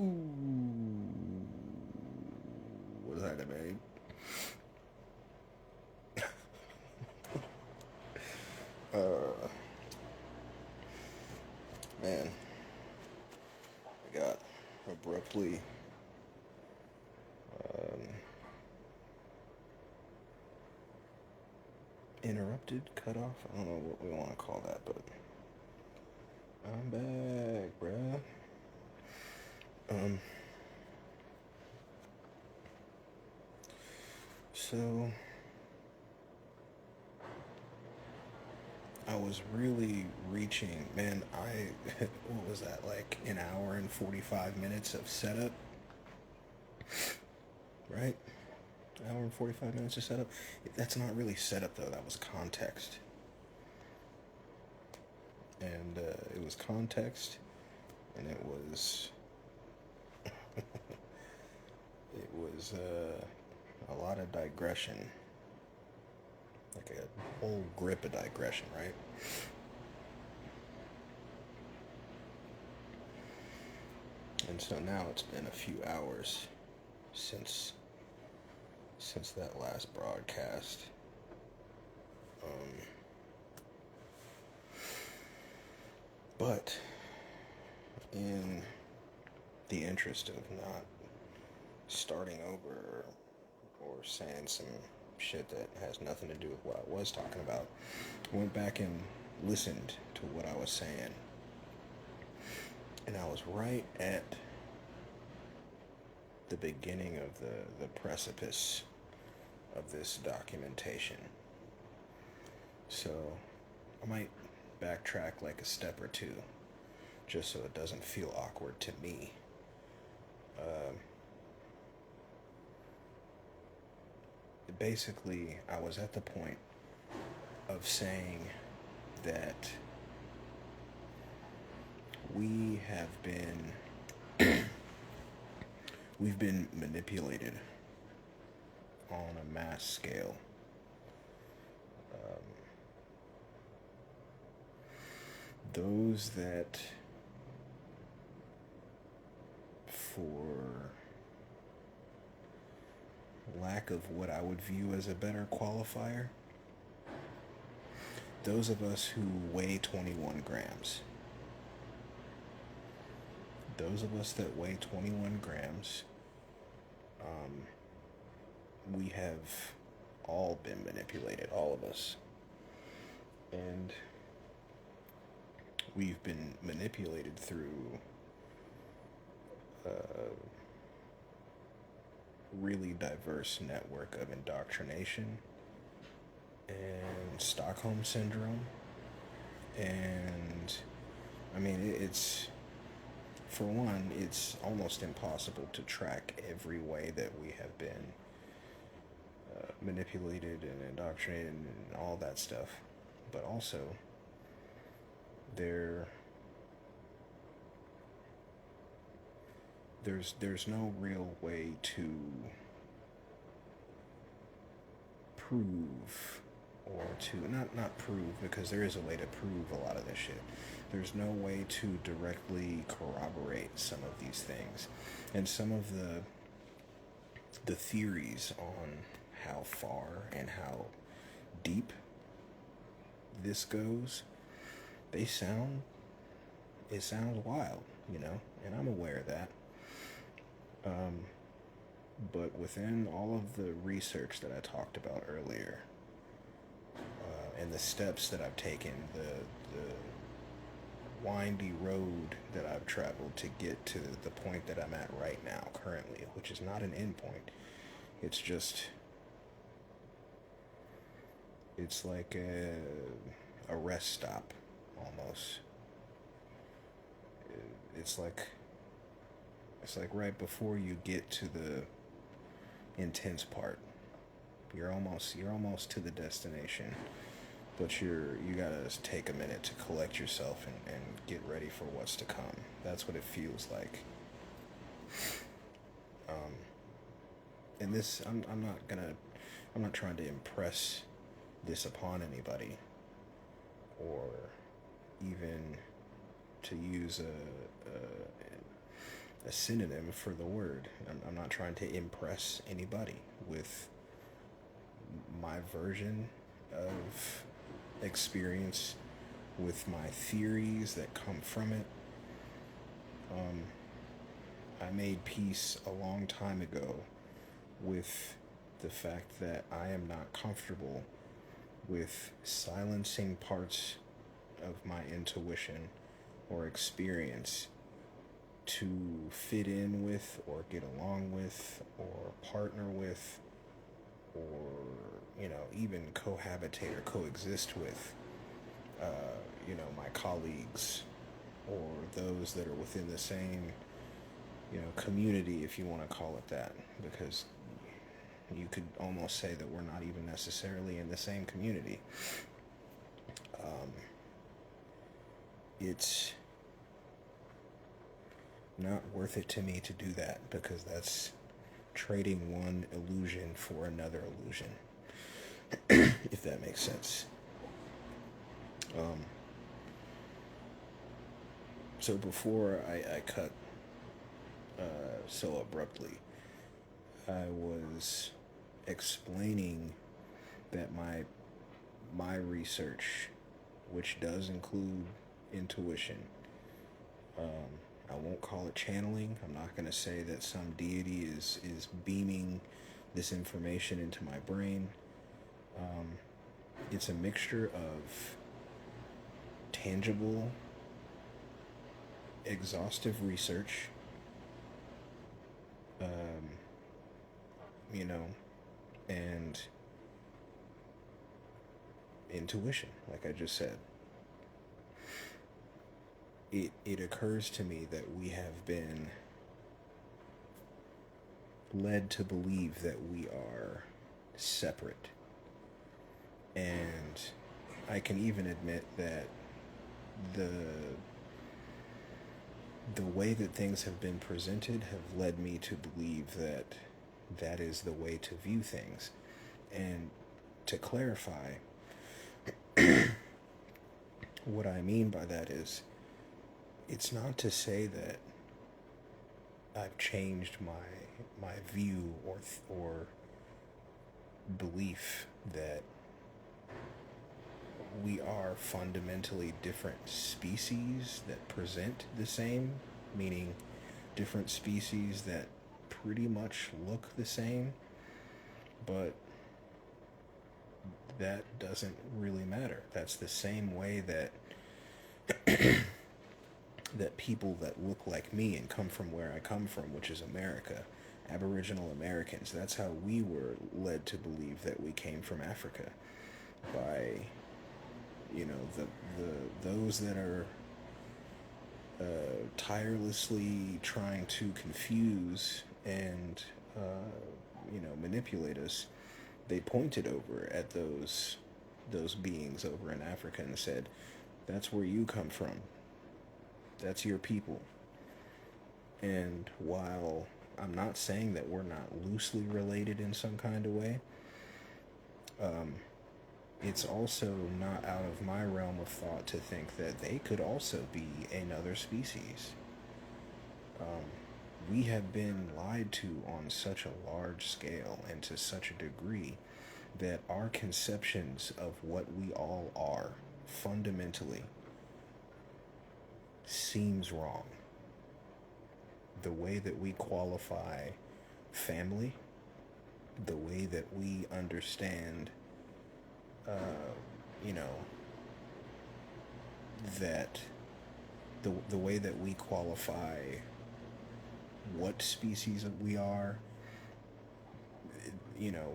Ooh, what's that, babe? Uh, man, I got abruptly um, interrupted, cut off. I don't know what we want to call that, but I'm back, bruh. Um, so I was really reaching, man. What was that, like an hour and 45 minutes of setup, right? Hour and 45 minutes of setup. That's not really setup though. That was context, and it was context, and it was a lot of digression, like a whole grip of digression, right? And so now it's been a few hours since that last broadcast. Um, but in the interest of not starting over or saying some shit that has nothing to do with what I was talking about, I went back and listened to what I was saying, and I was right at the beginning of the precipice of this documentation. So I might backtrack like a step or two just so it doesn't feel awkward to me. Uh, Basically, I was at the point of saying that we have been we've been manipulated on a mass scale. Um, those that, for lack of what I would view as a better qualifier, those of us who weigh 21 grams, those of us that weigh 21 grams, um, we have all been manipulated, all of us. And we've been manipulated through a really diverse network of indoctrination and Stockholm syndrome. And I mean, it's, for one, it's almost impossible to track every way that we have been manipulated and indoctrinated and all that stuff. But also, there there's no real way to prove, or to not prove, because there is a way to prove a lot of this shit. There's no way to directly corroborate some of these things, and some of the theories on how far and how deep this goes, they sound it sounds wild, and I'm aware of that. Um, but within all of the research that I talked about earlier, and the steps that I've taken, the windy road that I've traveled to get to the point that I'm at right now, currently, which is not an end point. It's just, it's like a rest stop, almost. It's like right before you get to the intense part. You're almost to the destination, but you gotta take a minute to collect yourself and get ready for what's to come. That's what it feels like. Um, and this, I'm not trying to impress this upon anybody, or even to use a synonym for the word. I'm not trying to impress anybody with my version of experience, with my theories that come from it. Um, I made peace a long time ago with the fact that I am not comfortable with silencing parts of my intuition or experience to fit in with or get along with or partner with or, even cohabitate or coexist with, my colleagues or those that are within the same, community, if you want to call it that, because you could almost say that we're not even necessarily in the same community. Um, it's not worth it to me to do that because that's trading one illusion for another illusion, if that makes sense. Um, so before I cut so abruptly, I was explaining that my research, which does include intuition, I won't call it channeling. I'm not going to say that some deity is beaming this information into my brain. Um, it's a mixture of tangible, exhaustive research, um, you know, and intuition, like I just said. It occurs to me that we have been led to believe that we are separate. And I can even admit that the the way that things have been presented have led me to believe that that is the way to view things. And to clarify, what I mean by that is it's not to say that I've changed my view or belief that we are fundamentally different species that present the same, meaning different species that pretty much look the same, but that doesn't really matter. That's the same way that that people that look like me and come from where I come from, which is America, Aboriginal Americans, that's how we were led to believe that we came from Africa by, the those that are tirelessly trying to confuse and manipulate us. They pointed over at those beings over in Africa and said, "That's where you come from. That's your people." And while I'm not saying that we're not loosely related in some kind of way, um, it's also not out of my realm of thought to think that they could also be another species. Um, we have been lied to on such a large scale and to such a degree that our conceptions of what we all are fundamentally seems wrong. The way that we qualify family, the way that we understand, uh, you know, that the way that we qualify what species we are,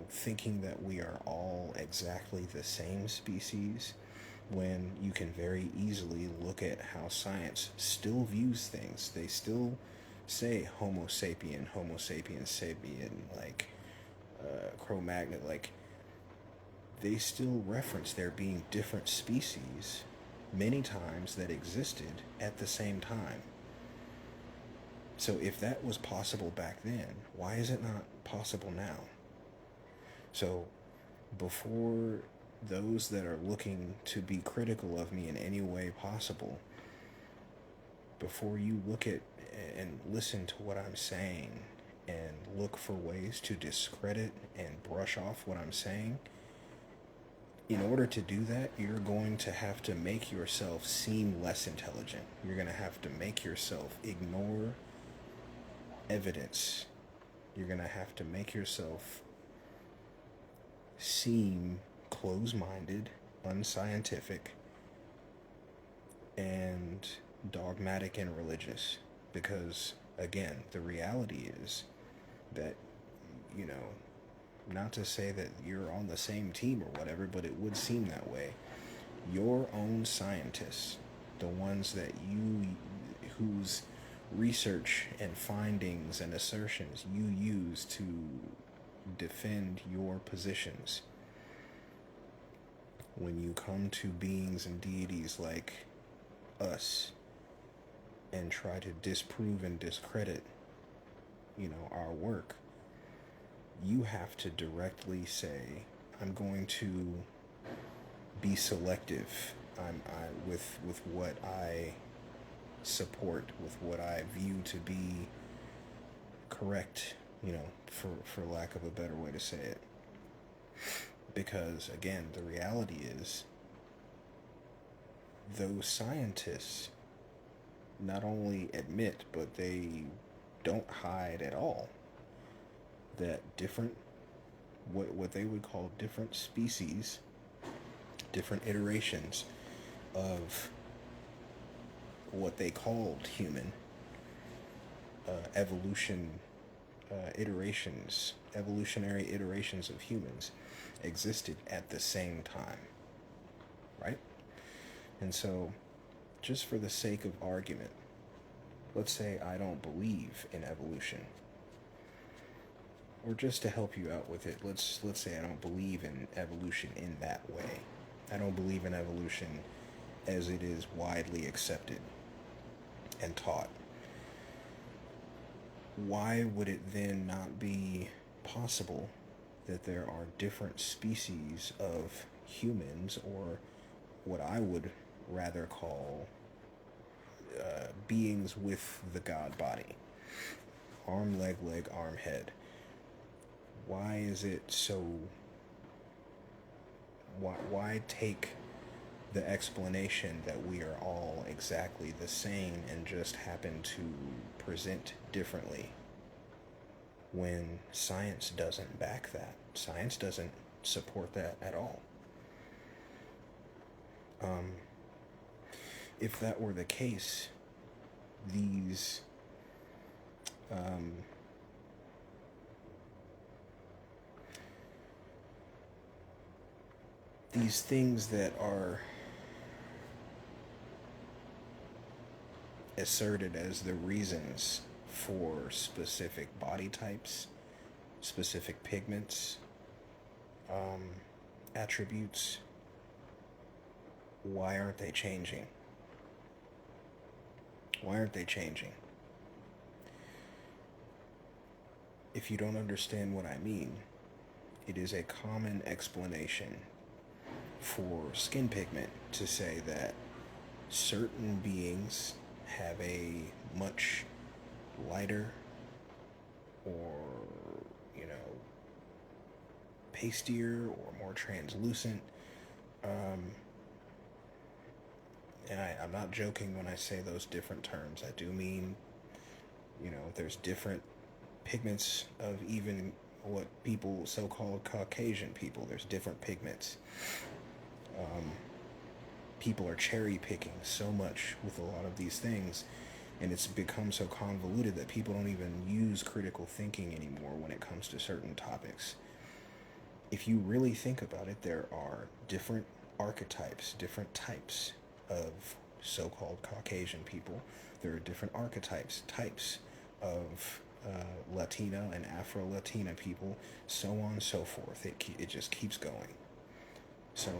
thinking that we are all exactly the same species, when you can very easily look at how science still views things. They still say Homo sapien sapien, like Cro-Magnon, like they still reference there being different species many times that existed at the same time. So if that was possible back then, why is it not possible now? So before those that are looking to be critical of me in any way possible, before you look at and listen to what I'm saying and look for ways to discredit and brush off what I'm saying, in order to do that, you're going to have to make yourself seem less intelligent. You're going to have to make yourself ignore evidence. You're going to have to make yourself seem close-minded, unscientific, and dogmatic and religious. Because, again, the reality is that, you know, not to say that you're on the same team or whatever, but it would seem that way. Your own scientists, the ones that whose research and findings and assertions you use to defend your positions, when you come to beings and deities like us and try to disprove and discredit, our work, you have to directly say, I'm going to be selective with what I support, with what I view to be correct, for lack of a better way to say it. Because, again, the reality is, those scientists not only admit, but they don't hide at all, that different, what they would call different species, different iterations of what they called human, evolutionary iterations of humans existed at the same time, right? And so, just for the sake of argument, let's say I don't believe in evolution, or just to help you out with it, let's say I don't believe in evolution in that way. I don't believe in evolution as it is widely accepted and taught. Why would it then not be possible that there are different species of humans, or what I would rather call beings with the God body? Arm, leg, arm, head. Why is it so... Why take the explanation that we are all exactly the same and just happen to present differently, when science doesn't back that? Science doesn't support that at all. If that were the case, these things that are asserted as the reasons for specific body types, specific pigments, attributes, why aren't they changing? Why aren't they changing? If you don't understand what I mean, it is a common explanation for skin pigment to say that certain beings have a much lighter or, pastier or more translucent. And I'm not joking when I say those different terms. I do mean, there's different pigments of even what people, so-called Caucasian people, there's different pigments. People are cherry picking so much with a lot of these things, and it's become so convoluted that people don't even use critical thinking anymore when it comes to certain topics. If you really think about it, there are different archetypes, different types of so-called Caucasian people. There are different archetypes, types of Latino and Afro-Latina people, so on and so forth. It just keeps going. So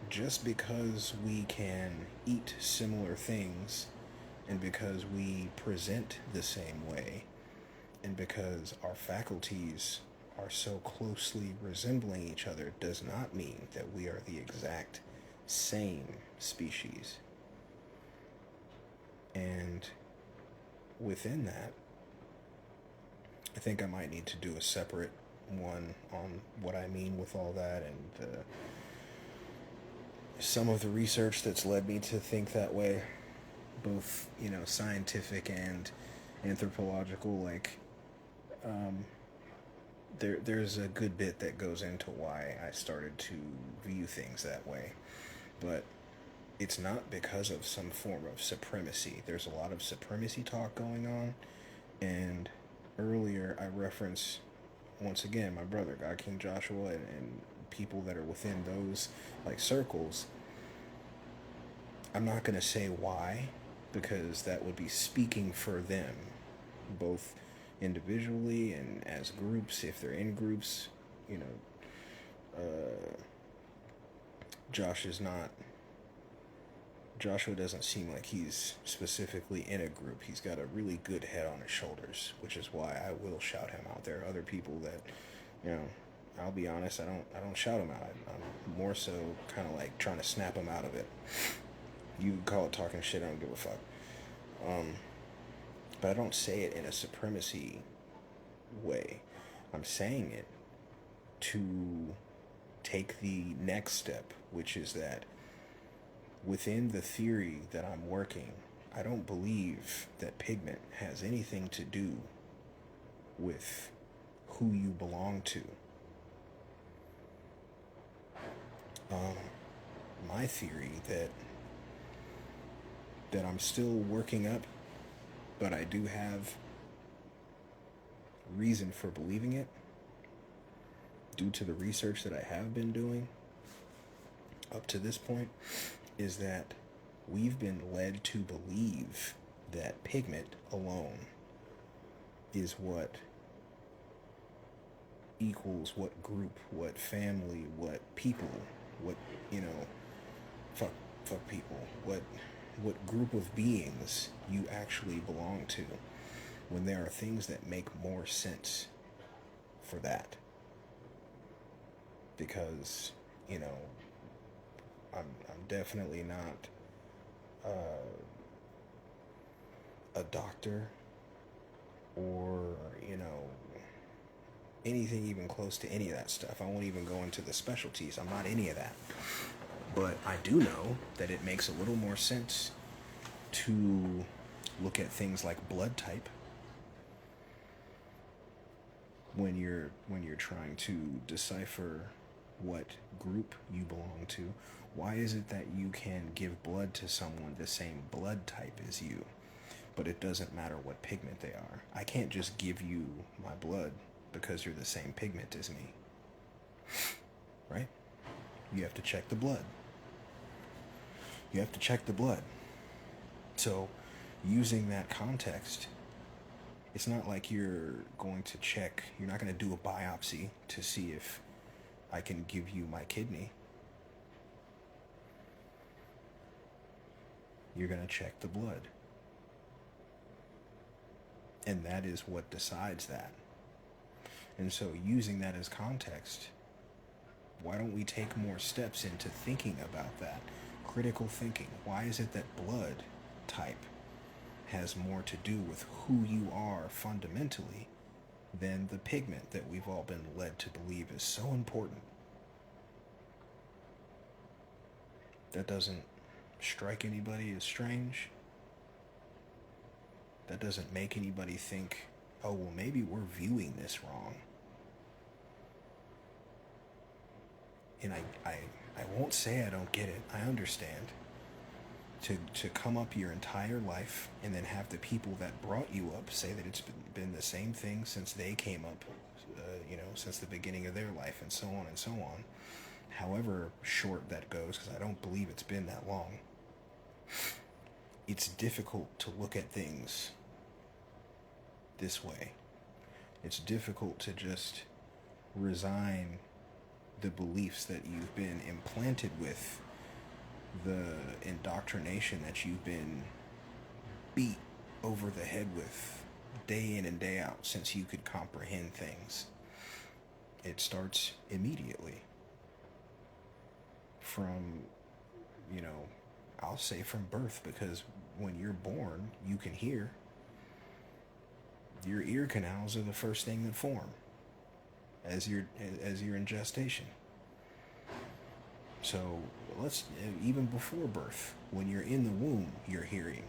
just because we can eat similar things, and because we present the same way, and because our faculties are so closely resembling each other, does not mean that we are the exact same species. And within that, I think I might need to do a separate one on what I mean with all that, and some of the research that's led me to think that way, both, scientific and anthropological. Like, um, there's a good bit that goes into why I started to view things that way, but it's not because of some form of supremacy. There's a lot of supremacy talk going on, and earlier I referenced, once again, my brother, God King Joshua, and people that are within those like circles. I'm not going to say why, because that would be speaking for them, both individually and as groups, if they're in groups. You know, Josh is not. Joshua doesn't seem like he's specifically in a group. He's got a really good head on his shoulders, which is why I will shout him out. There are other people that, you know, I'll be honest, I don't shout him out. I'm more so kind of like trying to snap him out of it. You call it talking shit, I don't give a fuck. But I don't say it in a supremacy way. I'm saying it to take the next step, which is that within the theory that I'm working, I don't believe that pigment has anything to do with who you belong to. My theory that I'm still working up, but I do have reason for believing it due to the research that I have been doing up to this point, is that we've been led to believe that pigment alone is what equals what group, what family, what people, what, fuck people, what group of beings you actually belong to, when there are things that make more sense for that. Because, I'm definitely not a doctor or, anything even close to any of that stuff. I won't even go into the specialties. I'm not any of that. But I do know that it makes a little more sense to look at things like blood type when you're trying to decipher what group you belong to. Why is it that you can give blood to someone the same blood type as you, but it doesn't matter what pigment they are? I can't just give you my blood because you're the same pigment as me, right? You have to check the blood. So, using that context, it's not like you're going to check, you're not going to do a biopsy to see if I can give you my kidney. You're going to check the blood. And that is what decides that. And so, using that as context, why don't we take more steps into thinking about that? Critical thinking. Why is it that blood type has more to do with who you are fundamentally than the pigment that we've all been led to believe is so important? That doesn't strike anybody as strange. That doesn't make anybody think, oh, well, maybe we're viewing this wrong. And I won't say I don't get it. I understand. To come up your entire life and then have the people that brought you up say that it's been the same thing since they came up, since the beginning of their life, and so on and so on. However short that goes, because I don't believe it's been that long. It's difficult to look at things this way. It's difficult to just resign the beliefs that you've been implanted with, the indoctrination that you've been beat over the head with day in and day out since you could comprehend things. It starts immediately from, I'll say from birth, because when you're born, you can hear. Your ear canals are the first thing that form as you're in gestation. So let's even before birth, when you're in the womb, you're hearing.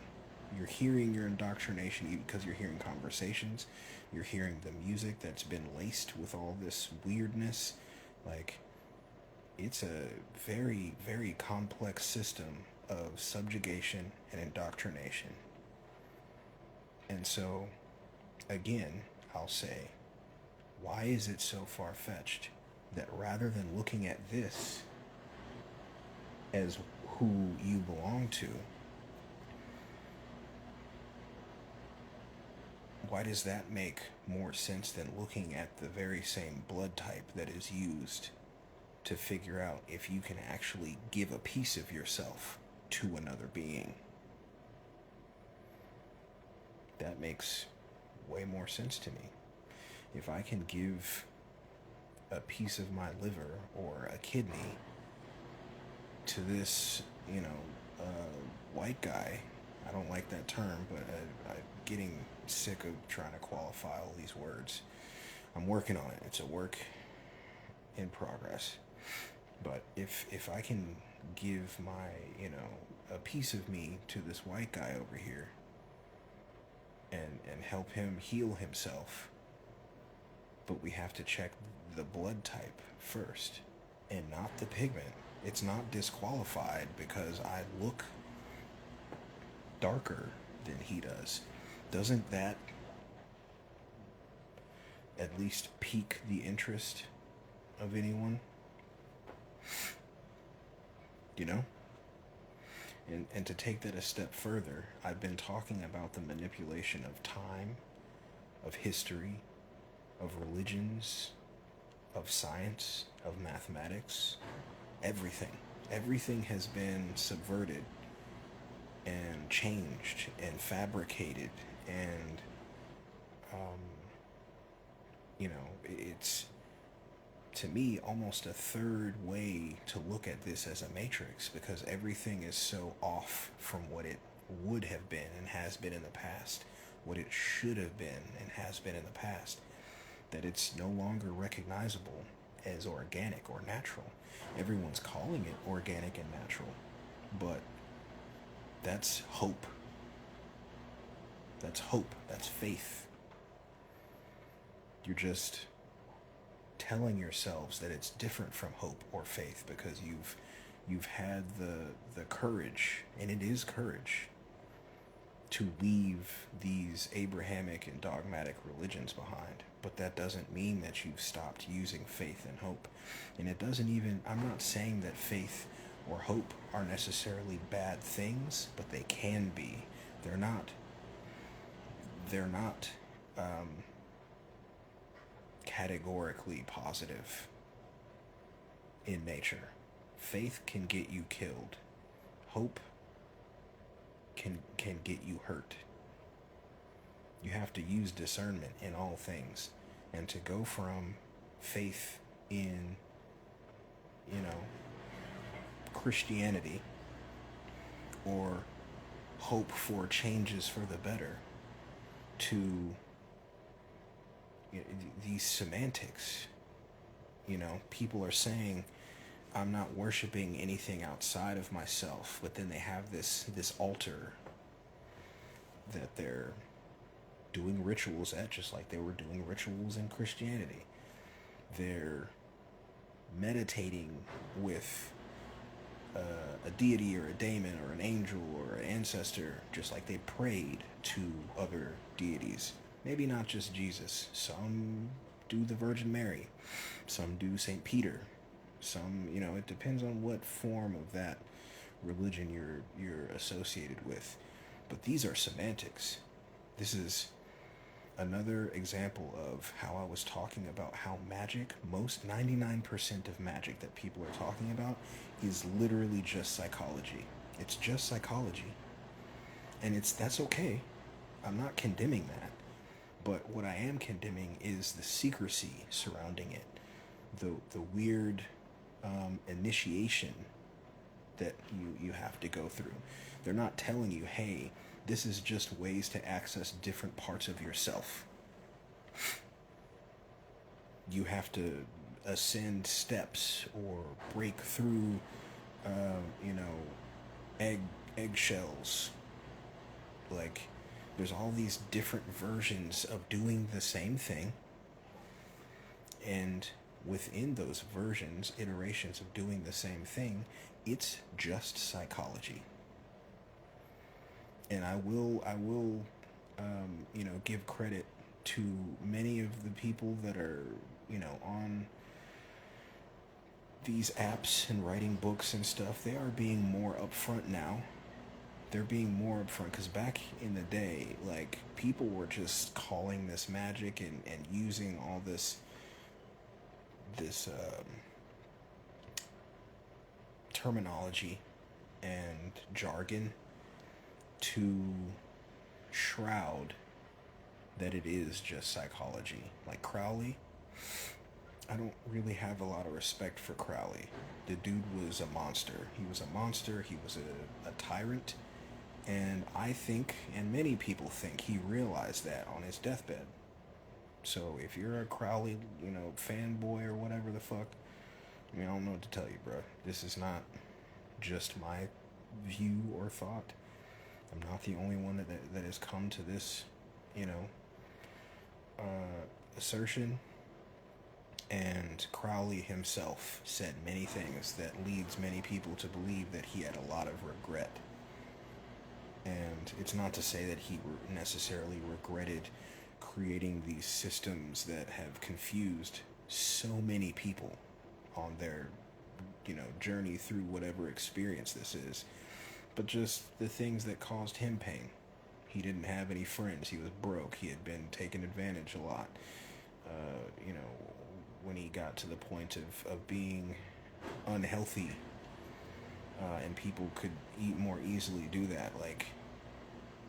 You're hearing your indoctrination because you're hearing conversations. You're hearing the music that's been laced with all this weirdness. Like, it's a very, very complex system of subjugation and indoctrination. And so, again, I'll say, why is it so far fetched that rather than looking at this as who you belong to, why does that make more sense than looking at the very same blood type that is used to figure out if you can actually give a piece of yourself to another being? That makes way more sense to me. If I can give a piece of my liver or a kidney to this, white guy, I don't like that term, but I'm getting sick of trying to qualify all these words. I'm working on it. It's a work in progress. But if I can give my, a piece of me to this white guy over here and help him heal himself, but we have to check the blood type first and not the pigment. It's not disqualified because I look darker than he does. Doesn't that at least pique the interest of anyone? You know? And to take that a step further, I've been talking about the manipulation of time, of history, of religions, of science, of mathematics, everything. Everything has been subverted and changed and fabricated, and it's, to me, almost a third way to look at this as a matrix, because everything is so off from what it would have been and has been in the past, what it should have been and has been in the past, that it's no longer recognizable as organic or natural. Everyone's calling it organic and natural, but that's hope. That's hope. That's faith. You're just telling yourselves that it's different from hope or faith because you've had the courage, and it is courage, to leave these Abrahamic and dogmatic religions behind. But that doesn't mean that you've stopped using faith and hope. And it doesn't even, I'm not saying that faith or hope are necessarily bad things, but they can be. They're not categorically positive in nature. Faith can get you killed. Hope can get you hurt. You have to use discernment in all things. And to go from faith in, Christianity, or hope for changes for the better, to these semantics. People are saying, I'm not worshiping anything outside of myself, but then they have this altar that they're doing rituals at, just like they were doing rituals in Christianity. They're meditating with a deity or a daemon or an angel or an ancestor, just like they prayed to other deities. Maybe not just Jesus. Some do the Virgin Mary. Some do St. Peter. Some, it depends on what form of that religion you're associated with. But these are semantics. This is another example of how I was talking about how magic, most 99% of magic that people are talking about, is literally just psychology. It's just psychology. And that's okay. I'm not condemning that. But what I am condemning is the secrecy surrounding it, the weird initiation that you have to go through. They're not telling you, hey, this is just ways to access different parts of yourself. You have to ascend steps or break through, you know, egg eggshells. Like, there's all these different versions of doing the same thing, and within those versions, iterations of doing the same thing, it's just psychology. And I will give credit to many of the people that are, on these apps and writing books and stuff. They are being more upfront now. They're being more upfront because back in the day, like, people were just calling this magic and using all this terminology and jargon to shroud that it is just psychology. Like Crowley, I don't really have a lot of respect for Crowley. The dude was a monster. He was a monster. He was a tyrant. And I think, and many people think, he realized that on his deathbed. So if you're a Crowley, fanboy or whatever the fuck, I mean, I don't know what to tell you, bro. This is not just my view or thought. I'm not the only one that has come to this, you know, assertion. And Crowley himself said many things that leads many people to believe that he had a lot of regret. And it's not to say that he necessarily regretted creating these systems that have confused so many people on their, journey through whatever experience this is, but just the things that caused him pain. He didn't have any friends. He was broke. He had been taken advantage a lot. You know, when he got to the point of being unhealthy, and people could more easily do that. Like,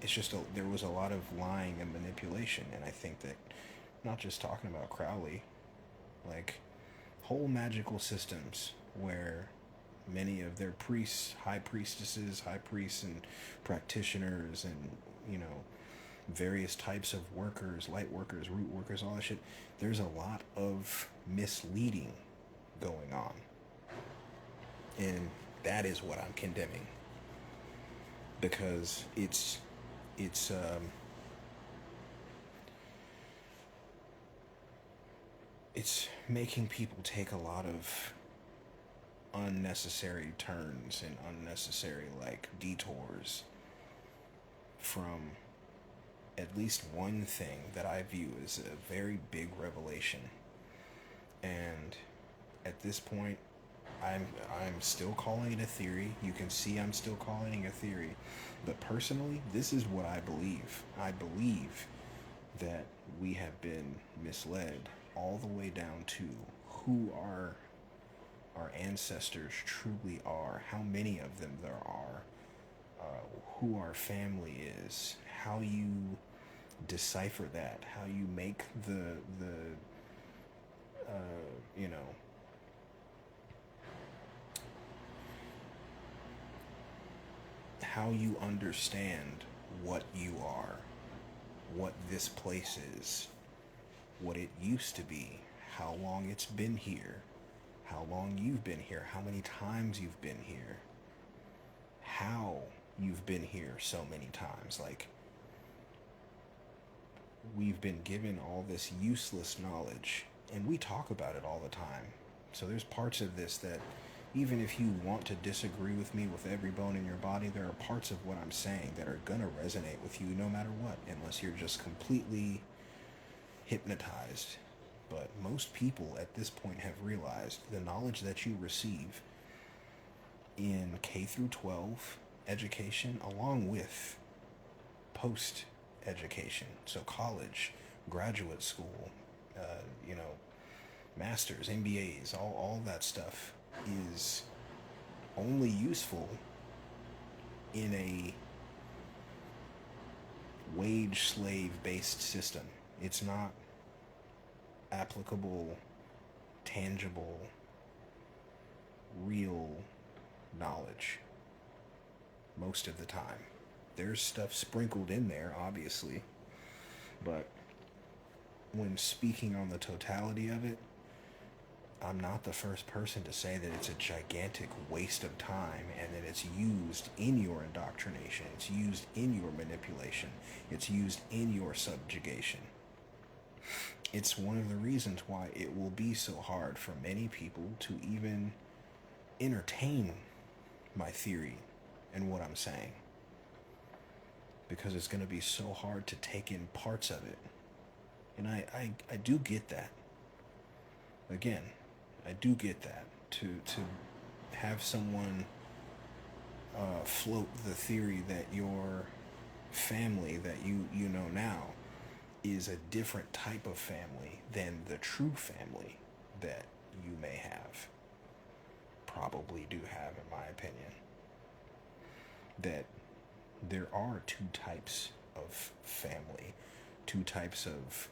it's just there was a lot of lying and manipulation, and I think that not just talking about Crowley, like whole magical systems where many of their priests, high priestesses, high priests, and practitioners, and various types of workers, light workers, root workers, all that shit. There's a lot of misleading going on, and that is what I'm condemning, because it's making people take a lot of unnecessary turns and unnecessary, like, detours from at least one thing that I view as a very big revelation. And at this point, I'm still calling it a theory. You can see I'm still calling it a theory. But personally, this is what I believe. I believe that we have been misled all the way down to who our ancestors truly are, how many of them there are, who our family is, how you decipher that, how you make the you know, how you understand what you are, what this place is, what it used to be, how long it's been here, how long you've been here, how many times you've been here, how you've been here so many times. Like, we've been given all this useless knowledge, and we talk about it all the time. So there's parts of this that, even if you want to disagree with me with every bone in your body, there are parts of what I'm saying that are gonna resonate with you no matter what, unless you're just completely hypnotized. But most people at this point have realized the knowledge that you receive in K through 12 education, along with post education, so college, graduate school, you know, masters, MBAs, all that stuff is only useful in a wage slave based system. It's not applicable, tangible, real knowledge most of the time. There's stuff sprinkled in there, obviously, but when speaking on the totality of it, I'm not the first person to say that it's a gigantic waste of time and that it's used in your indoctrination, it's used in your manipulation, it's used in your subjugation. It's one of the reasons why it will be so hard for many people to even entertain my theory and what I'm saying. Because it's going to be so hard to take in parts of it. And I do get that. Again, I do get that. To have someone float the theory that your family that you know now is a different type of family than the true family that you may have, probably do have, in my opinion. That there are two types of family, two types of,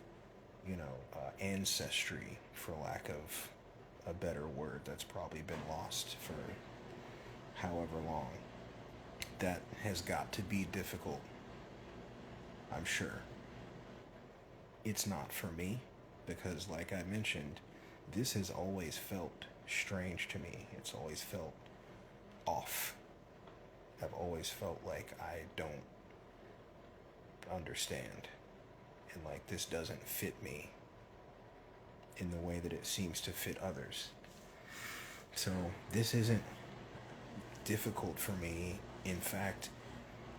ancestry, for lack of a better word that's probably been lost for however long. That has got to be difficult, I'm sure. It's not for me, because like I mentioned, this has always felt strange to me. It's always felt off. I've always felt like I don't understand, and like this doesn't fit me in the way that it seems to fit others. So this isn't difficult for me. In fact,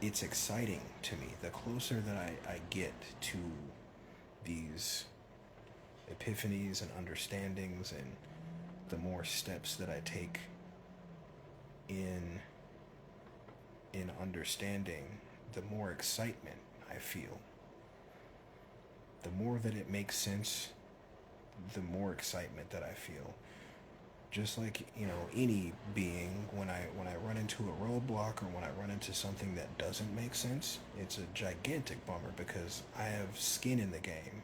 it's exciting to me. The closer that I get to these epiphanies and understandings, and the more steps that I take in understanding, the more excitement I feel. The more that it makes sense, the more excitement that I feel. Just like, any being, when I run into a roadblock or when I run into something that doesn't make sense, it's a gigantic bummer because I have skin in the game.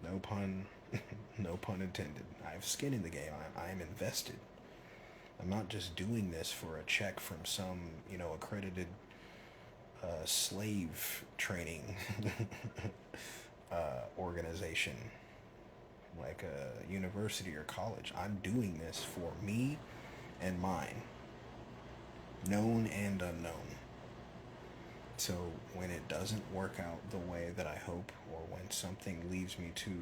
No pun intended. I have skin in the game. I am invested. I'm not just doing this for a check from some, accredited slave training organization like a university or college. I'm doing this for me and mine, known and unknown. So when it doesn't work out the way that I hope, or when something leads me to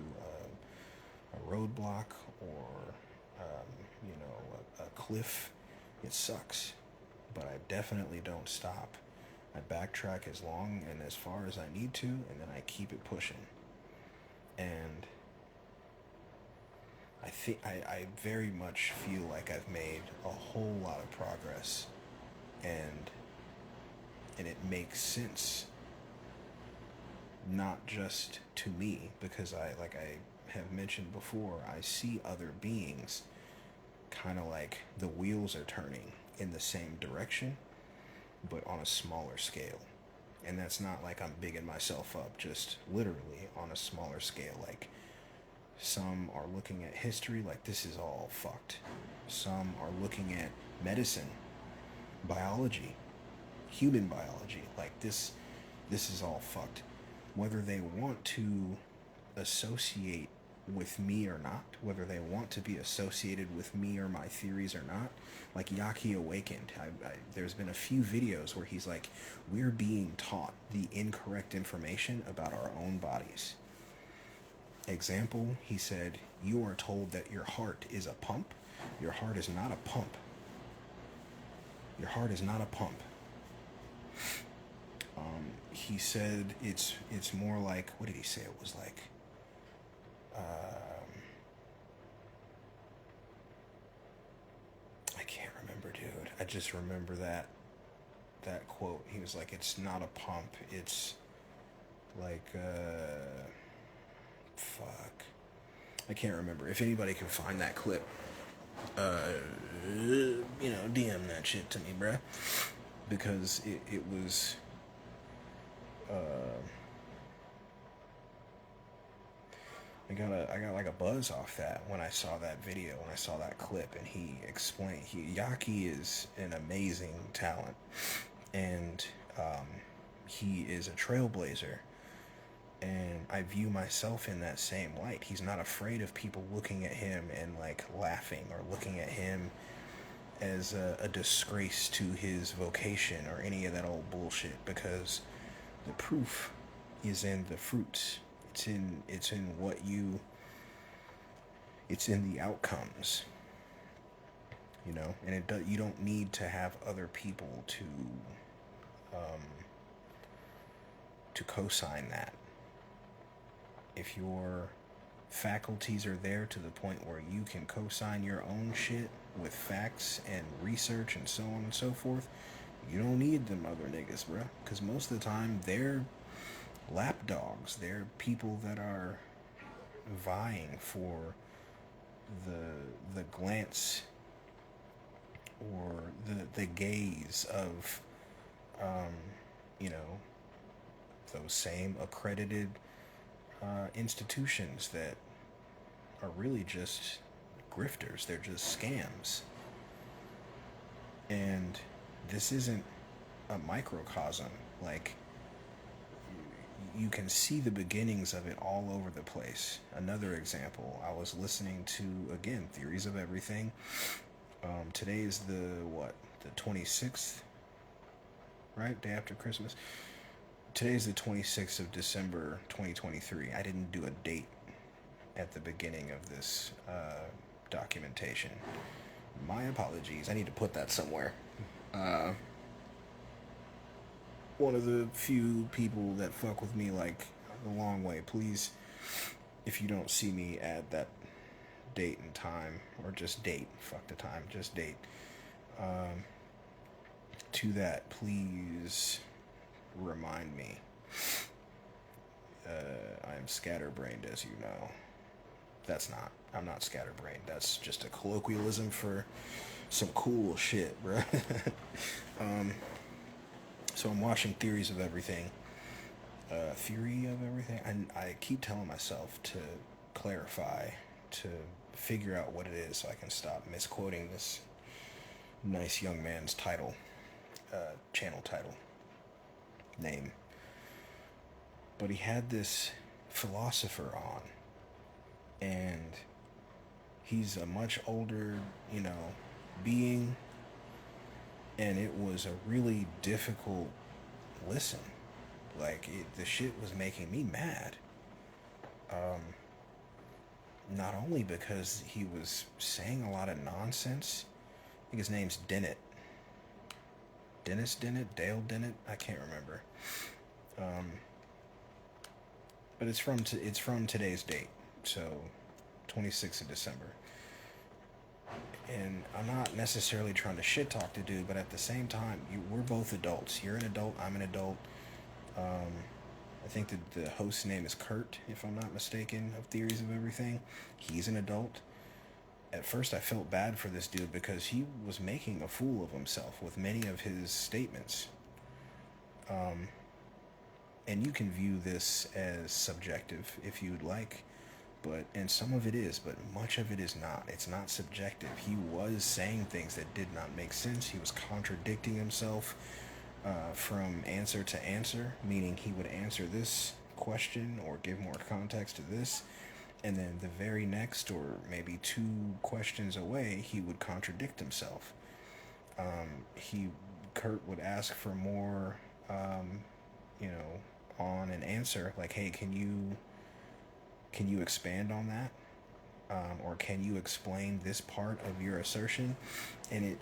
a roadblock or a cliff, it sucks. But I definitely don't stop. I backtrack as long and as far as I need to, and then I keep it pushing. And I very much feel like I've made a whole lot of progress, and it makes sense, not just to me, because I have mentioned before, I see other beings kind of like the wheels are turning in the same direction, but on a smaller scale. And that's not like I'm bigging myself up, just literally on a smaller scale. Like, some are looking at history like this is all fucked. Some are looking at medicine, biology, human biology, like this is all fucked. Whether they want to associate with me or not, whether they want to be associated with me or my theories or not. Like Yaki Awakened, there's been a few videos where he's like, we're being taught the incorrect information about our own bodies. Example, he said, you are told that your heart is a pump. Your heart is not a pump. Your heart is not a pump. He said it's more like, what did he say it was like? I can't remember, dude. I just remember that quote. He was like, it's not a pump. It's like, fuck. I can't remember. If anybody can find that clip, DM that shit to me, bruh. Because it was, I got like a buzz off that when I saw that video, when I saw that clip, and he explained. Yaki is an amazing talent, and he is a trailblazer And I view myself in that same light. He's not afraid of people looking at him and like laughing, or looking at him as a disgrace to his vocation or any of that old bullshit, because the proof is in the fruits. It's in what you it's in the outcomes, and you don't need to have other people um, to co-sign that. If your faculties are there to the point where you can co-sign your own shit with facts and research and so on and so forth, you don't need them other niggas, bruh. Because most of the time, they're lapdogs. They're people that are vying for the glance, or the gaze of, um, you know, those same accredited institutions that are really just grifters. They're just scams. And this isn't a microcosm. Like, you can see the beginnings of it all over the place. Another example, I was listening to, again, Theories of Everything. Today is the 26th, right? Day after Christmas. Today is the 26th of December, 2023. I didn't do a date at the beginning of this documentation. My apologies. I need to put that somewhere. Uh, One of the few people that fuck with me like a long way. Please, if you don't see me, add that date and time, or just date. Fuck the time, just date. Um, to that, please remind me. I'm scatterbrained, as you know. That's not. I'm not scatterbrained. That's just a colloquialism for some cool shit, bro. um, so I'm watching Theories of Everything. Theory of Everything. And I keep telling myself to clarify, to figure out what it is, so I can stop misquoting this nice young man's title, channel title, name. But he had this philosopher on, and he's a much older, being, and it was a really difficult listen. Like, the shit was making me mad. Not only because he was saying a lot of nonsense. I think his name's Dennett. Dennis Dennett? Dale Dennett? I can't remember. Um, but it's from today's date, so 26th of December. And I'm not necessarily trying to shit talk the dude, but at the same time, we're both adults. You're an adult. I'm an adult. I think the host's name is Kurt, if I'm not mistaken, of Theories of Everything. He's an adult. At first, I felt bad for this dude because he was making a fool of himself with many of his statements. And you can view this as subjective if you'd like, and some of it is, but much of it is not. It's not subjective. He was saying things that did not make sense. He was contradicting himself from answer to answer, meaning he would answer this question or give more context to this, and then the very next, or maybe two questions away, he would contradict himself. Kurt would ask for more, on an answer, like, hey, can you expand on that? Or can you explain this part of your assertion? And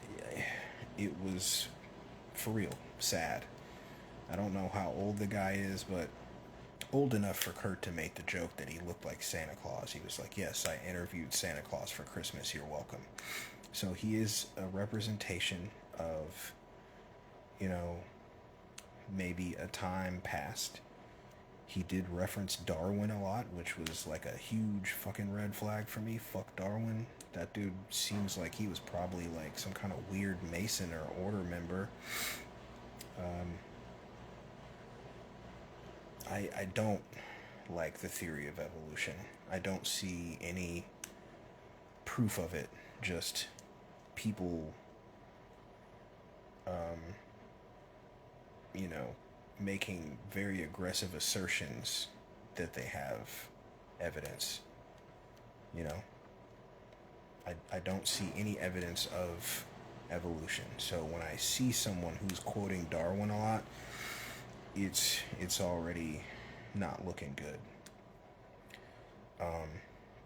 it was, for real, sad. I don't know how old the guy is, but old enough for Kurt to make the joke that he looked like Santa Claus. He was like, yes, I interviewed Santa Claus for Christmas, you're welcome. So he is a representation of, maybe a time past. He did reference Darwin a lot, which was like a huge fucking red flag for me. Fuck Darwin. That dude seems like he was probably like some kind of weird Mason or order member. I don't like the theory of evolution. I don't see any proof of it. Just people, making very aggressive assertions that they have evidence. You know, I don't see any evidence of evolution. So when I see someone who's quoting Darwin a lot, it's already not looking good. Um,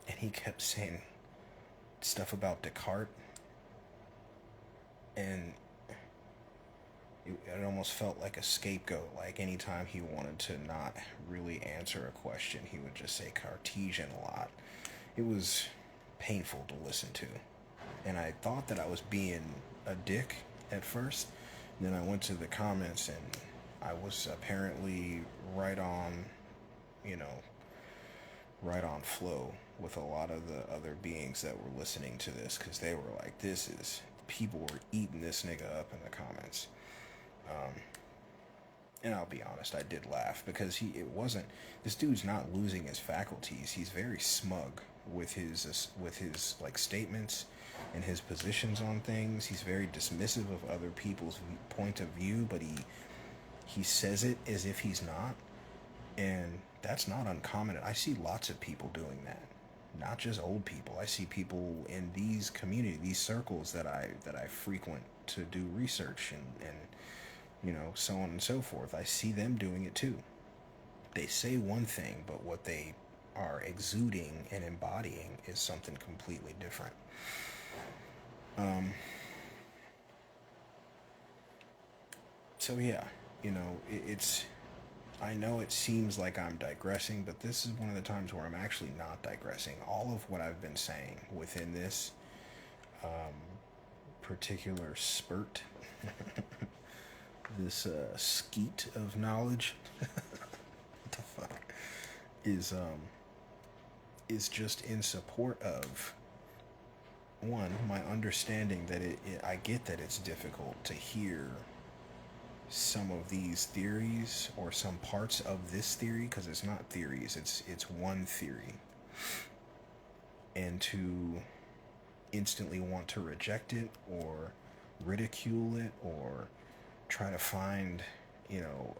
and he kept saying stuff about Descartes, and it almost felt like a scapegoat. Like anytime he wanted to not really answer a question, he would just say Cartesian a lot. It was painful to listen to, and I thought that I was being a dick at first. Then I went to the comments, and I was apparently right on, you know, right on flow with a lot of the other beings that were listening to this, because they were like, this is, people were eating this nigga up in the comments. Um, and I'll be honest, I did laugh because it wasn't, this dude's not losing his faculties. He's very smug with his like statements and his positions on things. He's very dismissive of other people's point of view, but he says it as if he's not, and that's not uncommon. I see lots of people doing that, not just old people. I see people in these community, these circles that I frequent to do research and you know, so on and so forth. I see them doing it too. They say one thing, but what they are exuding and embodying is something completely different. So yeah, you know, it's, I know it seems like I'm digressing, but this is one of the times where I'm actually not digressing. All of what I've been saying within this particular spurt, this skeet of knowledge, what the fuck, is just in support of, one, my understanding that I get that it's difficult to hear some of these theories or some parts of this theory, because it's not theories, it's one theory, and to instantly want to reject it or ridicule it or try to find, you know,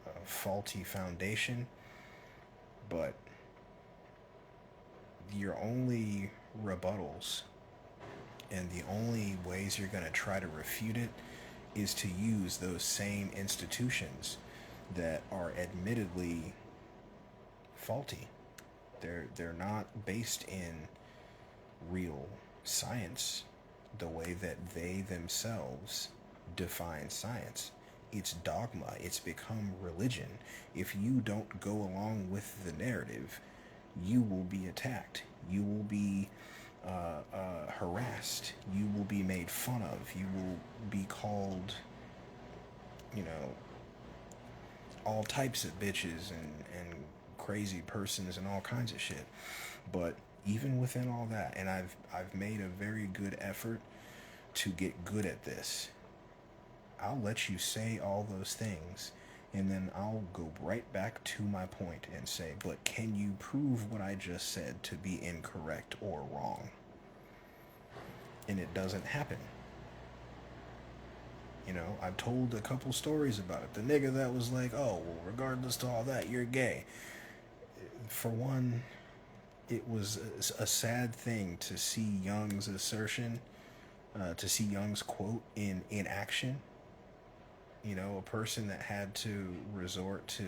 a faulty foundation. But your only rebuttals and the only ways you're going to try to refute it is to use those same institutions that are admittedly faulty. They're not based in real science the way that they themselves define science. It's dogma. It's become religion. If you don't go along with the narrative, you will be attacked. You will be harassed. You will be made fun of. You will be called, you know, all types of bitches and crazy persons and all kinds of shit. But even within all that, and I've made a very good effort to get good at this. I'll let you say all those things, and then I'll go right back to my point and say, but can you prove what I just said to be incorrect or wrong? And it doesn't happen. You know, I've told a couple stories about it. The nigga that was like, oh, well, regardless to all that, you're gay. For one, it was a sad thing to see Young's assertion, to see Young's quote in action. You know, a person that had to resort to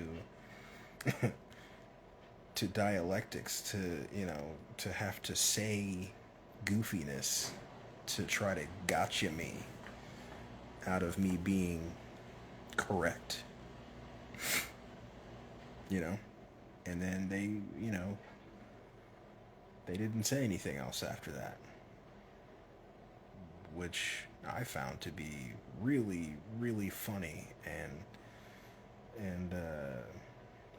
to dialectics, to, you know, to have to say goofiness to try to gotcha me out of me being correct. You know? And then they, you know, they didn't say anything else after that, which I found to be really, really funny and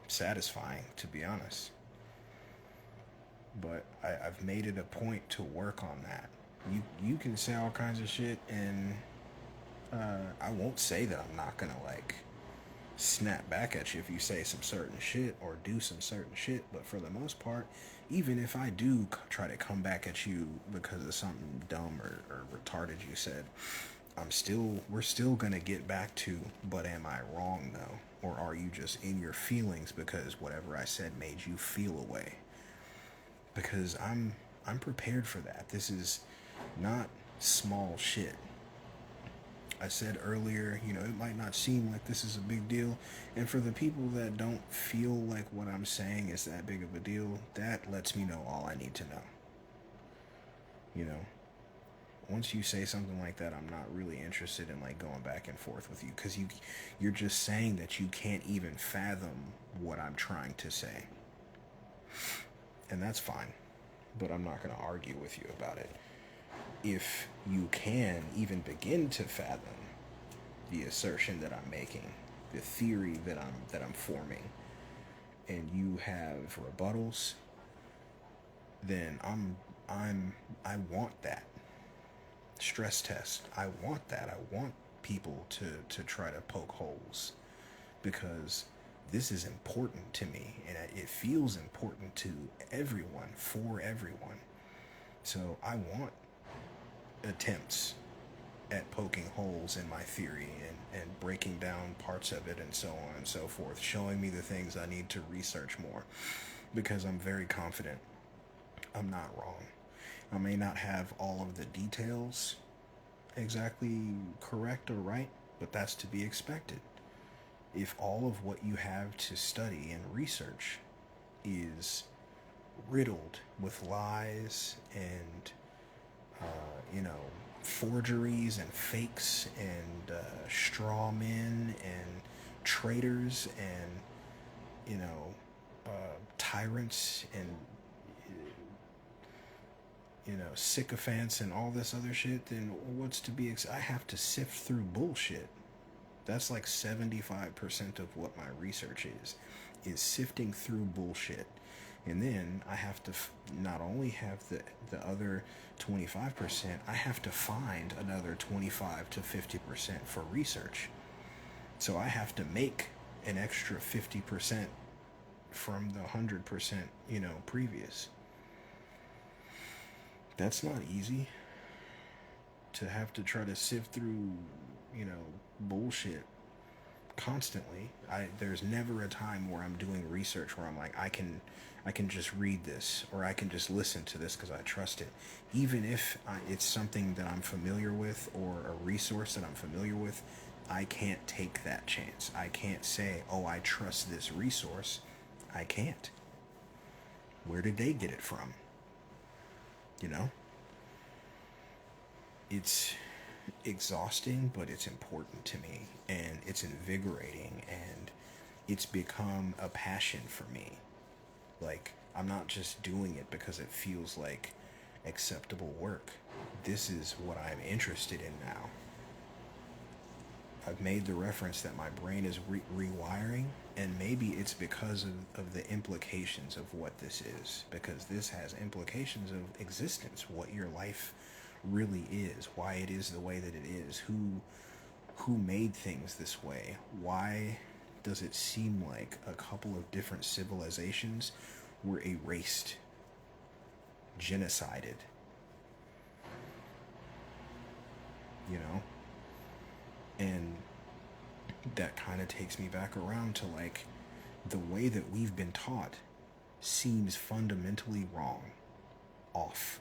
satisfying, to be honest. But I've made it a point to work on that. You can say all kinds of shit, and I won't say that I'm not gonna like snap back at you if you say some certain shit or do some certain shit. But for the most part, even if I do try to come back at you because of something dumb or retarded you said, we're still gonna get back to, but am I wrong though? Or are you just in your feelings because whatever I said made you feel a way? Because I'm prepared for that. This is not small shit. I said earlier, it might not seem like this is a big deal. And for the people that don't feel like what I'm saying is that big of a deal, that lets me know all I need to know. You know, once you say something like that, I'm not really interested in like going back and forth with you because you're just saying that you can't even fathom what I'm trying to say. And that's fine, but I'm not going to argue with you about it. If you can even begin to fathom the assertion that I'm making, the theory that I'm forming, and you have rebuttals, then I want that stress test. I want that. I want people to try to poke holes because this is important to me and it feels important to everyone, for everyone. So I want attempts at poking holes in my theory and breaking down parts of it and so on and so forth, showing me the things I need to research more because I'm very confident I'm not wrong. I may not have all of the details exactly correct or right, but that's to be expected. If all of what you have to study and research is riddled with lies and you know, forgeries and fakes and straw men and traitors and tyrants and sycophants and all this other shit, then what's to be I have to sift through bullshit. That's like 75% of what my research is sifting through bullshit. And then I have to not only have the other 25%, I have to find another 25 to 50% for research. So I have to make an extra 50% from the 100%, previous. That's not easy to have to try to sift through, bullshit constantly. There's never a time where I'm doing research where I'm like I can just read this or I can just listen to this because I trust it, even if it's something that I'm familiar with or a resource that I'm familiar with. I can't take that chance. I can't say, oh, I trust this resource. I can't. Where did they get it from? You know, it's exhausting, but it's important to me and it's invigorating and it's become a passion for me. Like, I'm not just doing it because it feels like acceptable work. This is what I'm interested in now. I've made the reference that my brain is rewiring, and maybe it's because of the implications of what this is, because this has implications of existence, what your life really is, why it is the way that it is, who made things this way, why does it seem like a couple of different civilizations were erased, genocided, you know? And that kind of takes me back around to like the way that we've been taught seems fundamentally wrong, off,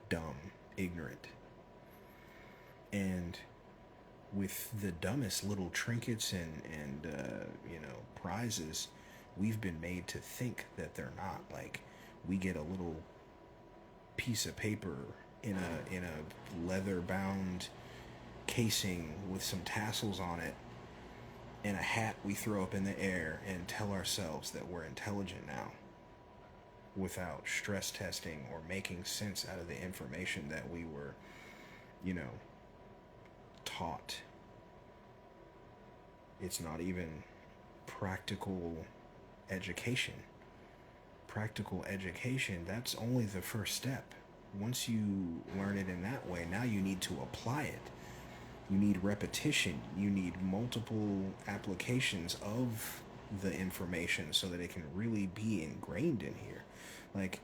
dumb, ignorant. And with the dumbest little trinkets and prizes, we've been made to think that they're not. Like, we get a little piece of paper in a leather bound casing with some tassels on it and a hat we throw up in the air and tell ourselves that we're intelligent now without stress testing or making sense out of the information that we were, taught. It's not even practical education. Practical education, that's only the first step. Once you learn it in that way, now you need to apply it. You need repetition. You need multiple applications of the information so that it can really be ingrained in here. Like,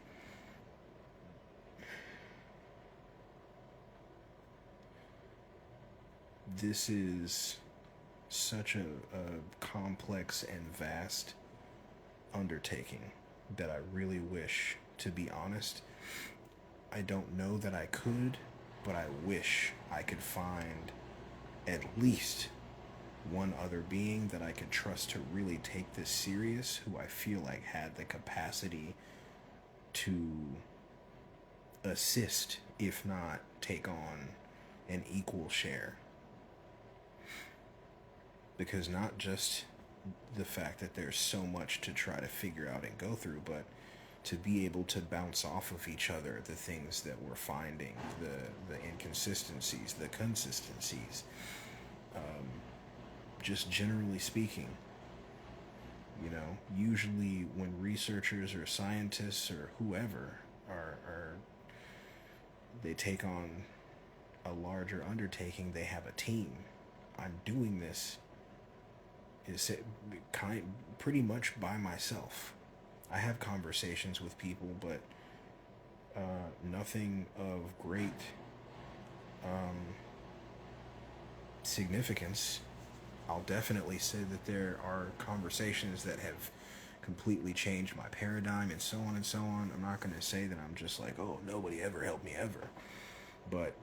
this is such a complex and vast undertaking that I really wish, to be honest, I don't know that I could, but I wish I could find at least one other being that I could trust to really take this serious, who I feel like had the capacity to assist, if not take on an equal share. Because not just the fact that there's so much to try to figure out and go through, but to be able to bounce off of each other the things that we're finding, the inconsistencies, the consistencies, just generally speaking. You know, usually when researchers or scientists or whoever are they take on a larger undertaking, they have a team. I'm doing this is pretty much by myself. I have conversations with people, but nothing of great significance. I'll definitely say that there are conversations that have completely changed my paradigm and so on and so on. I'm not going to say that I'm just like, oh, nobody ever helped me ever. But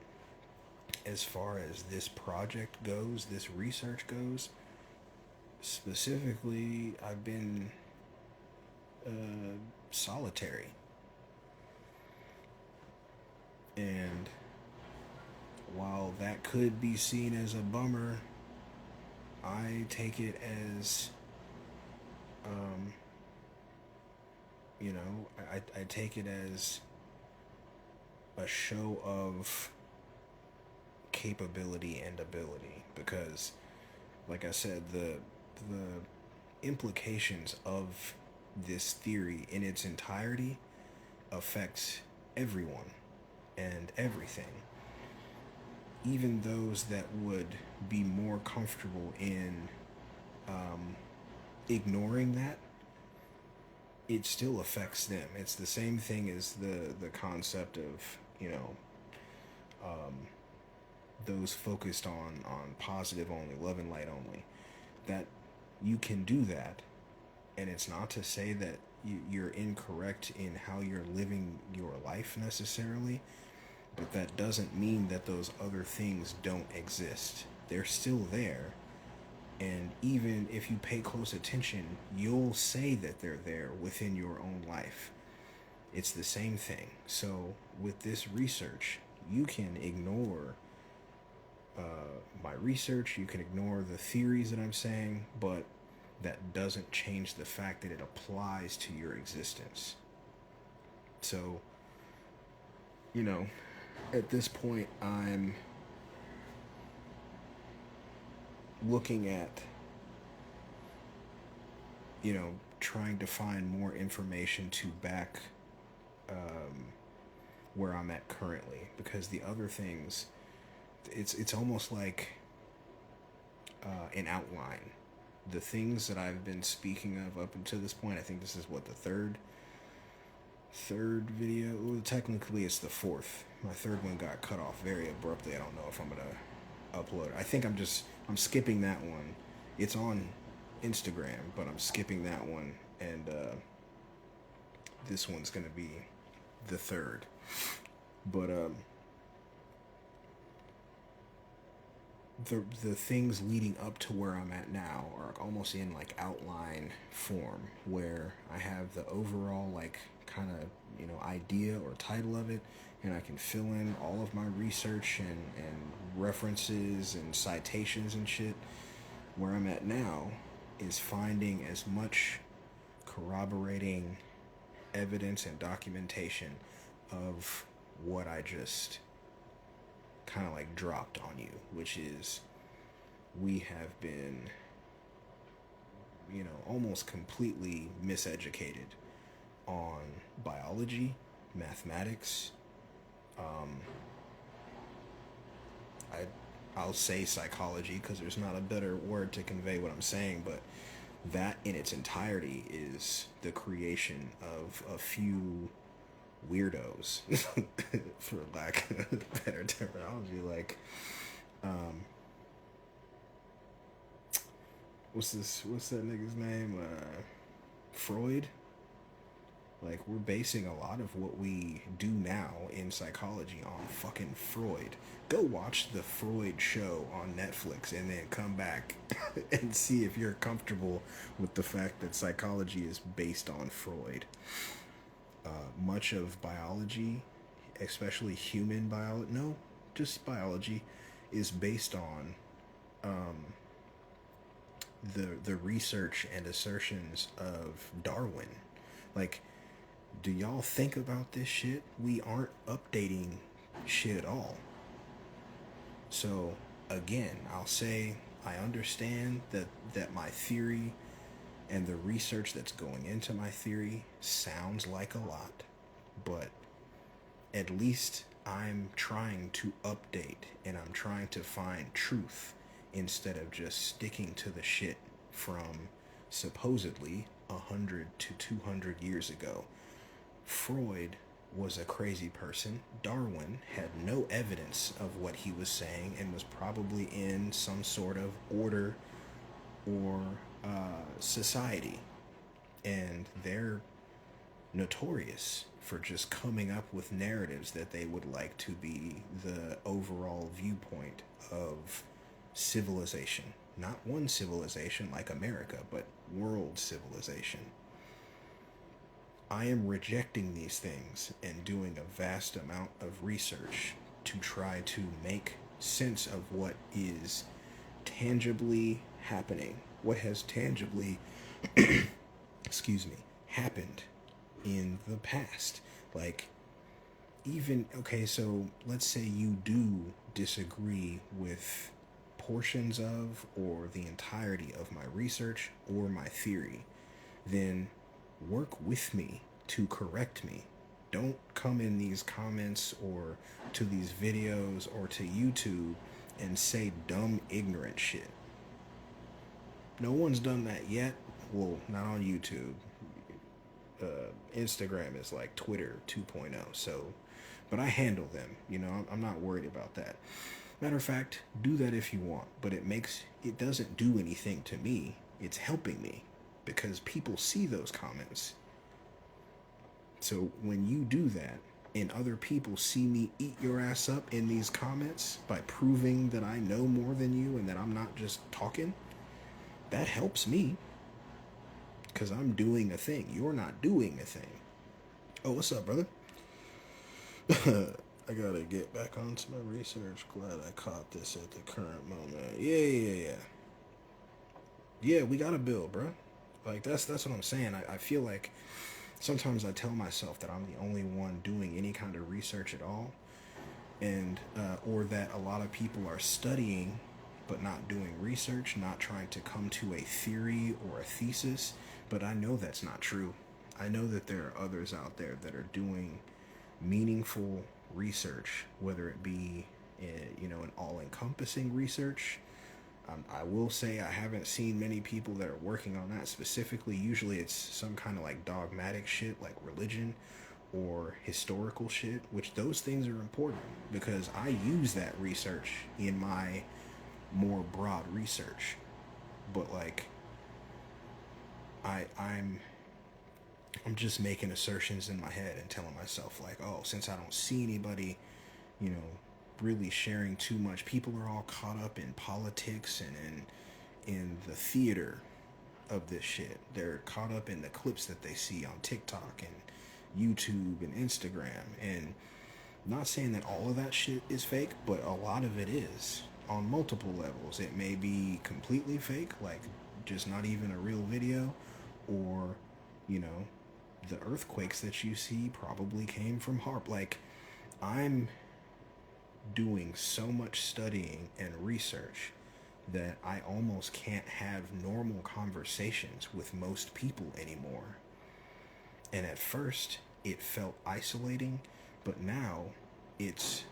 as far as this project goes, this research goes, specifically, I've been solitary. And while that could be seen as a bummer, I take it as, you know, I take it as a show of capability and ability, because, like I said, the implications of this theory in its entirety affects everyone and everything. Even those that would be more comfortable in ignoring that, it still affects them. It's the same thing as the concept of, you know, those focused on positive only, love and light only. That you can do that, and it's not to say that you're incorrect in how you're living your life necessarily, but that doesn't mean that those other things don't exist. They're still there, and even if you pay close attention, you'll say that they're there within your own life. It's the same thing. So with this research, you can ignore my research, you can ignore the theories that I'm saying, but that doesn't change the fact that it applies to your existence. So, you know, at this point, I'm looking at, you know, trying to find more information to back where I'm at currently, because the other things, it's almost like an outline. The things that I've been speaking of up until this point, I think this is what, the third video. Well, technically it's the fourth. My third one got cut off very abruptly. I don't know if I'm gonna upload it. I think I'm skipping that one. It's on Instagram, but I'm skipping that one, and this one's gonna be the third. But the things leading up to where I'm at now are almost in like outline form, where I have the overall like kind of, you know, idea or title of it, and I can fill in all of my research and references and citations and shit. Where I'm at now is finding as much corroborating evidence and documentation of what I just kind of like dropped on you, which is we have been, you know, almost completely miseducated on biology, mathematics, I'll say psychology because there's not a better word to convey what I'm saying, but that in its entirety is the creation of a few weirdos, for lack of better terminology. Like, What's that nigga's name? Freud. Like, we're basing a lot of what we do now in psychology on fucking Freud. Go watch the Freud show on Netflix and then come back and see if you're comfortable with the fact that psychology is based on Freud. Much of biology, especially human biology, no, just biology, is based on the research and assertions of Darwin. Like, do y'all think about this shit? We aren't updating shit at all. So again, I'll say I understand that my theory and the research that's going into my theory sounds like a lot, but at least I'm trying to update and I'm trying to find truth instead of just sticking to the shit from supposedly 100 to 200 years ago. Freud was a crazy person. Darwin had no evidence of what he was saying and was probably in some sort of order or society. And they're notorious for just coming up with narratives that they would like to be the overall viewpoint of civilization. Not one civilization like America, but world civilization. I am rejecting these things and doing a vast amount of research to try to make sense of what is tangibly happening, what has tangibly, excuse me, happened in the past. Like, even, okay, so let's say you do disagree with portions of or the entirety of my research or my theory, then work with me to correct me. Don't come in these comments or to these videos or to YouTube and say dumb, ignorant shit. No one's done that yet. Well, not on YouTube. Instagram is like Twitter 2.0. So, but I handle them. You know, I'm not worried about that. Matter of fact, do that if you want. But it doesn't do anything to me. It's helping me because people see those comments. So when you do that and other people see me eat your ass up in these comments by proving that I know more than you and that I'm not just talking, that helps me because I'm doing a thing. You're not doing a thing. Oh, what's up, brother? I gotta get back onto my research. Glad I caught this at the current moment. Yeah. Yeah, we gotta build, bro. Like, that's what I'm saying. I feel like sometimes I tell myself that I'm the only one doing any kind of research at all, and or that a lot of people are studying but not doing research, not trying to come to a theory or a thesis. But I know that's not true. I know that there are others out there that are doing meaningful research, whether it be an all-encompassing research. I will say I haven't seen many people that are working on that specifically. Usually it's some kind of like dogmatic shit like religion or historical shit, which those things are important because I use that research in my more broad research. But like I'm just making assertions in my head and telling myself like, oh, since I don't see anybody, really sharing too much, people are all caught up in politics and in the theater of this shit. They're caught up in the clips that they see on TikTok and YouTube and Instagram. And not saying that all of that shit is fake, but a lot of it is on multiple levels. It may be completely fake, like just not even a real video, or the earthquakes that you see probably came from HAARP. Like, I'm doing so much studying and research that I almost can't have normal conversations with most people anymore. And at first, it felt isolating, but now it's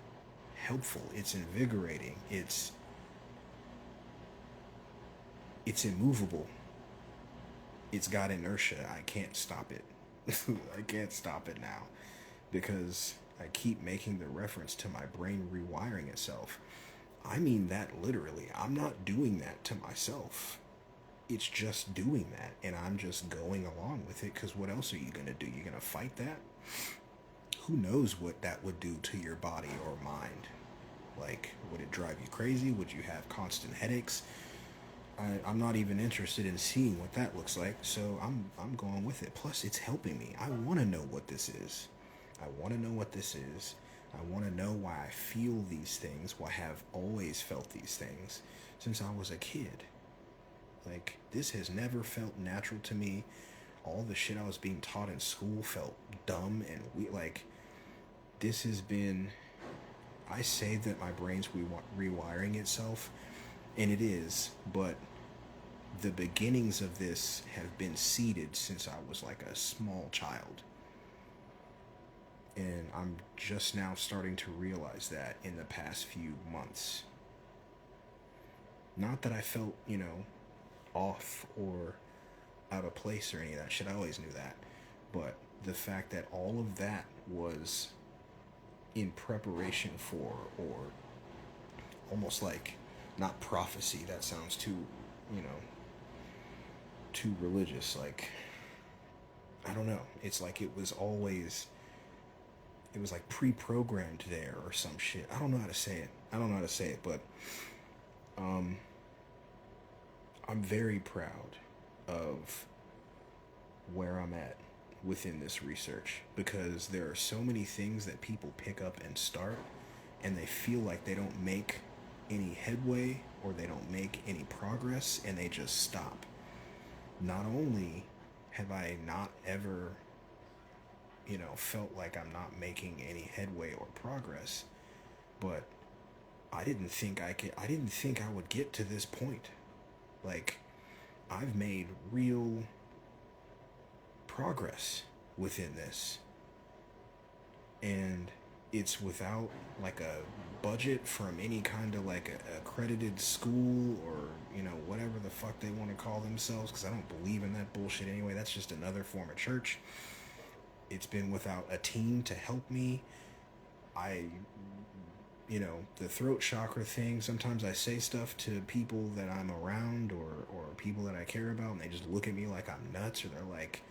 helpful, it's invigorating, it's immovable. It's got inertia. I can't stop it. I can't stop it now because I keep making the reference to my brain rewiring itself. I mean that literally. I'm not doing that to myself. it's just doing that, and I'm just going along with it, because what else are you going to do? You're going to fight that? Who knows what that would do to your body or mind? Like, would it drive you crazy? Would you have constant headaches? I'm not even interested in seeing what that looks like, so I'm going with it. Plus, it's helping me. I want to know what this is. I want to know what this is. I want to know why I feel these things, why I have always felt these things since I was a kid. Like, this has never felt natural to me. All the shit I was being taught in school felt dumb and weird. Like, this has been. I say that my brain's rewiring itself, and it is, but the beginnings of this have been seeded since I was like a small child. And I'm just now starting to realize that in the past few months. Not that I felt, off or out of place or any of that shit. I always knew that. But the fact that all of that was in preparation for, or almost like, not prophecy, that sounds too, too religious. Like, I don't know. It's like it was like pre-programmed there or some shit. I don't know how to say it. But I'm very proud of where I'm at within this research, because there are so many things that people pick up and start, and they feel like they don't make any headway or they don't make any progress, and they just stop. Not only have I not ever, felt like I'm not making any headway or progress, but I didn't think I would get to this point. Like, I've made real progress within this, and it's without like a budget from any kind of like a accredited school, or whatever the fuck they want to call themselves, because I don't believe in that bullshit anyway. That's just another form of church. It's been without a team to help me. The throat chakra thing, sometimes I say stuff to people that I'm around, or people that I care about, and they just look at me like I'm nuts, or they're like,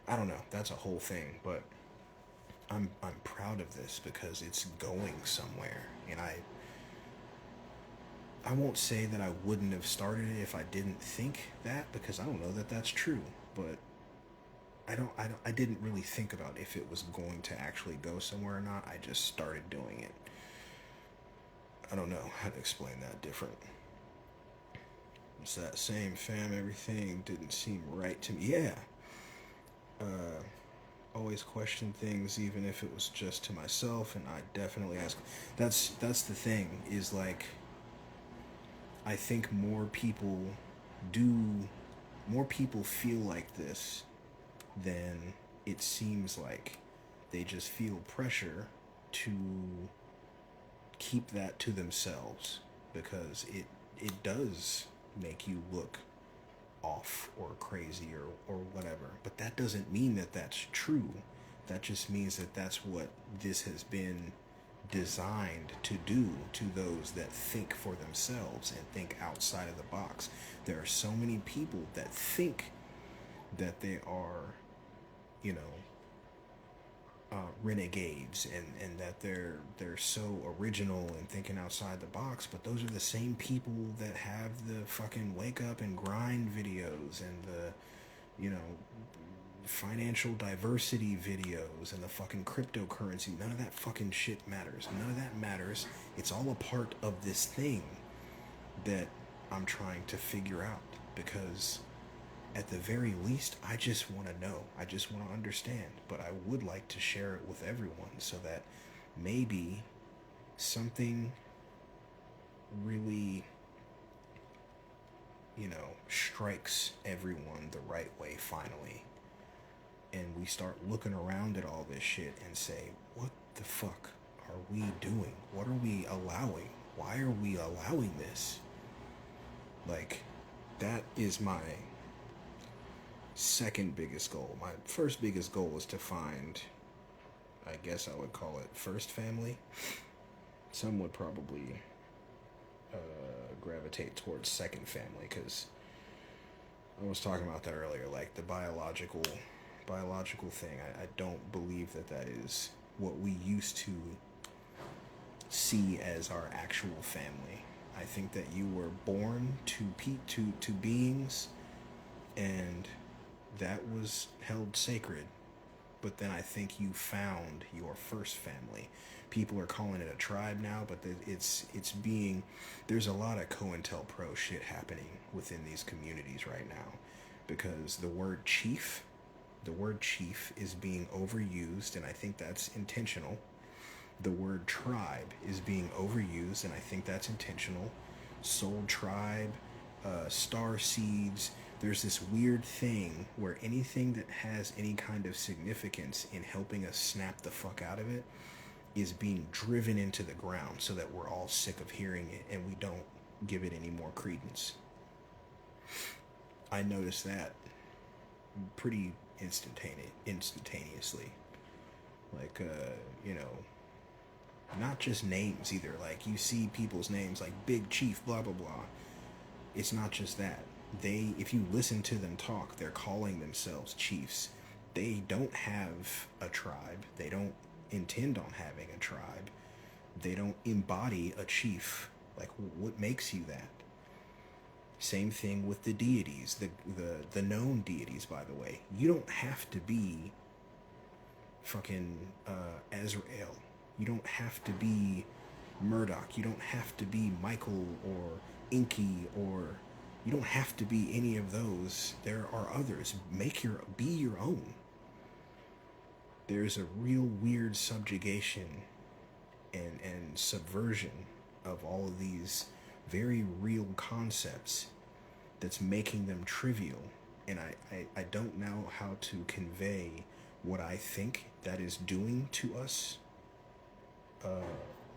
I don't know. That's a whole thing, but I'm proud of this because it's going somewhere, and I won't say that I wouldn't have started it if I didn't think that, because I don't know that that's true, but I didn't really think about if it was going to actually go somewhere or not. I just started doing it. I don't know how to explain that different. It's that same fam, everything didn't seem right to me. Yeah. Always question things, even if it was just to myself, and I definitely ask. That's the thing, is like, I think more people feel like this than it seems like. They just feel pressure to keep that to themselves, because it does make you look off or crazy or whatever. But that doesn't mean that that's true. That just means that that's what this has been designed to do to those that think for themselves and think outside of the box. There are so many people that think that they are, renegades, and that they're so original and thinking outside the box, but those are the same people that have the fucking wake up and grind videos, and the financial diversity videos, and the fucking cryptocurrency. None of that fucking shit matters. None of that matters. It's all a part of this thing that I'm trying to figure out, because at the very least, I just want to know. I just want to understand. But I would like to share it with everyone, so that maybe something really, strikes everyone the right way finally. And we start looking around at all this shit and say, what the fuck are we doing? What are we allowing? Why are we allowing this? Like, that is my second biggest goal. My first biggest goal is to find, I guess I would call it first family. Some would probably gravitate towards second family, because I was talking about that earlier, like the biological thing. I don't believe that that is what we used to see as our actual family. I think that you were born to beings, and that was held sacred. But then I think you found your first family. People are calling it a tribe now, but it's being, there's a lot of COINTELPRO shit happening within these communities right now, because the word chief is being overused, and I think that's intentional. The word tribe is being overused, and I think that's intentional. Soul tribe, star seeds. There's this weird thing where anything that has any kind of significance in helping us snap the fuck out of it is being driven into the ground so that we're all sick of hearing it and we don't give it any more credence. I noticed that pretty instantaneously. Like, you know, not just names either. Like, you see people's names like Big Chief, blah, blah, blah. It's not just that. If you listen to them talk, they're calling themselves chiefs. They don't have a tribe. They don't intend on having a tribe. They don't embody a chief. Like, what makes you that? Same thing with the deities, the known deities, by the way. You don't have to be fucking Azrael. You don't have to be Murdoch. You don't have to be Michael or Inky, or you don't have to be any of those. There are others. Be your own. There's a real weird subjugation and subversion of all of these very real concepts that's making them trivial. And I don't know how to convey what I think that is doing to us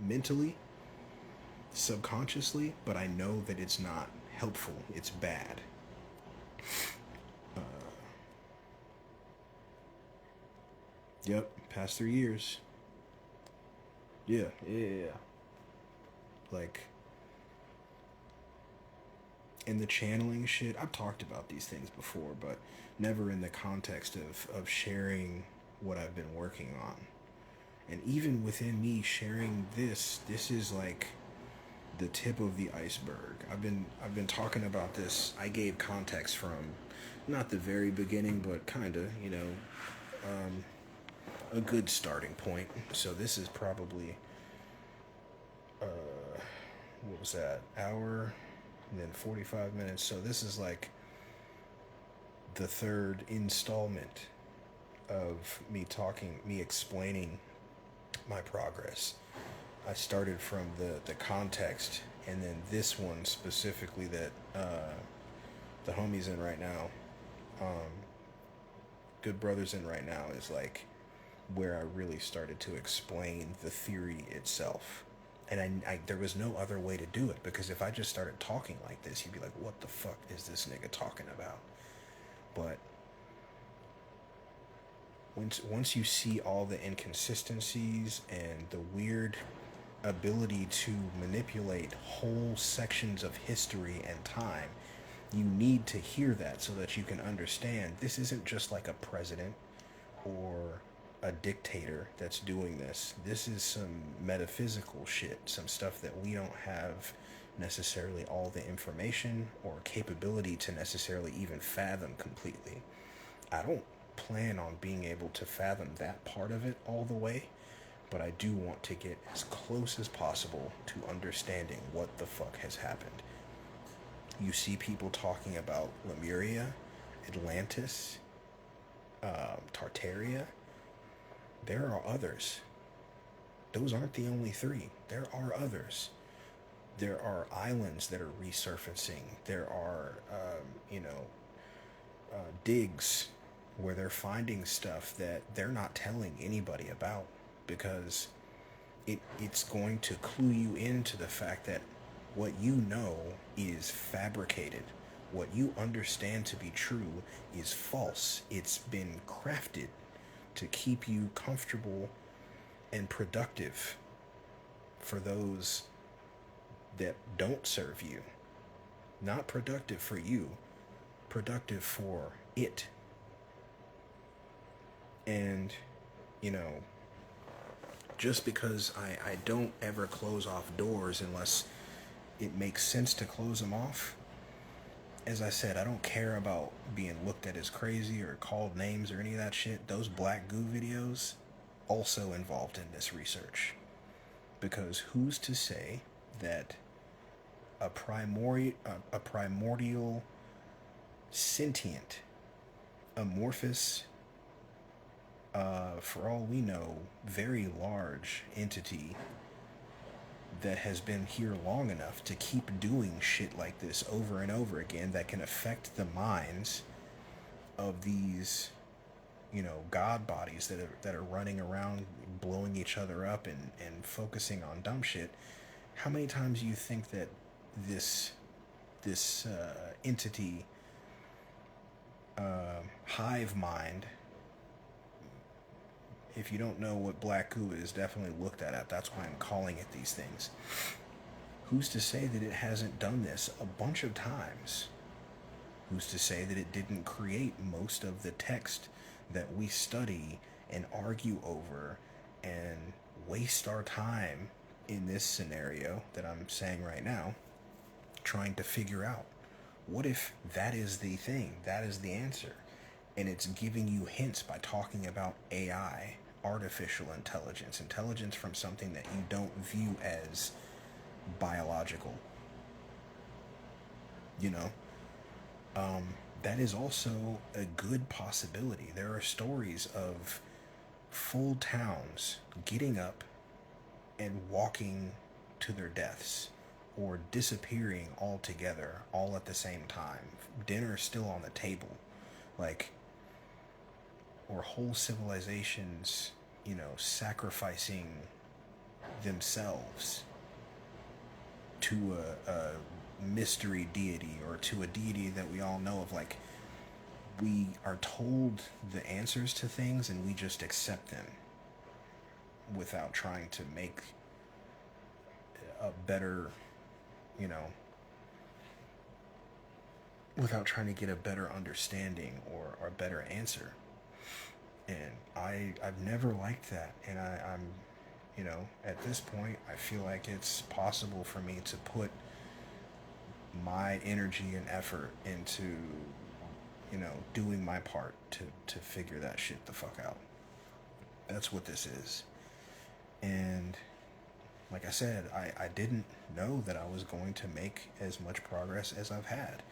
mentally, subconsciously, but I know that it's not helpful. It's bad. Yep, past 3 years. Yeah. Like, in the channeling shit, I've talked about these things before, but never in the context of sharing what I've been working on. And even within me sharing this is like the tip of the iceberg. I've been talking about this. I gave context from not the very beginning, but kind of, a good starting point. So this is probably what was that? Hour and then 45 minutes. So this is like the third installment of me explaining my progress. I started from the context, and then this one specifically that the homies in right now, Good Brothers in right now, is like where I really started to explain the theory itself. And I there was no other way to do it, because if I just started talking like this, you'd be like, what the fuck is this nigga talking about? But once you see all the inconsistencies and the weird ability to manipulate whole sections of history and time, you need to hear that so that you can understand this isn't just like a president or a dictator that's doing this. This is some metaphysical shit, some stuff that we don't have necessarily all the information or capability to necessarily even fathom completely. I don't plan on being able to fathom that part of it all the way, but I do want to get as close as possible to understanding what the fuck has happened. You see people talking about Lemuria, Atlantis, Tartaria. There are others. Those aren't the only three. There are others. There are islands that are resurfacing. There are, digs where they're finding stuff that they're not telling anybody about, because it's going to clue you into the fact that what you know is fabricated. What you understand to be true is false. It's been crafted to keep you comfortable and productive for those that don't serve you. Not productive for you, productive for it. And, you know, just because I don't ever close off doors unless it makes sense to close them off, as I said, I don't care about being looked at as crazy or called names or any of that shit. Those Black Goo videos also involved in this research. Because who's to say that a primordial, sentient, amorphous, for all we know, very large entity that has been here long enough to keep doing shit like this over and over again that can affect the minds of these, you know, god bodies that are running around blowing each other up and focusing on dumb shit. How many times do you think that this entity, hive mind, if you don't know what Black Goo is, definitely look that up. That's why I'm calling it these things. Who's to say that it hasn't done this a bunch of times? Who's to say that it didn't create most of the text that we study and argue over and waste our time in this scenario that I'm saying right now, trying to figure out? What if that is the thing? That is the answer. And it's giving you hints by talking about AI, artificial intelligence, intelligence from something that you don't view as biological. You know? That is also a good possibility. There are stories of full towns getting up and walking to their deaths or disappearing altogether all at the same time. Dinner still on the table. Like, or whole civilizations, you know, sacrificing themselves to a mystery deity or to a deity that we all know of. Like, we are told the answers to things and we just accept them without trying to make a better, you know, without trying to get a better understanding or a better answer. And I've never liked that. And I'm, you know, at this point, I feel like it's possible for me to put my energy and effort into, you know, doing my part to figure that shit the fuck out. That's what this is. And like I said, I didn't know that I was going to make as much progress as I've had.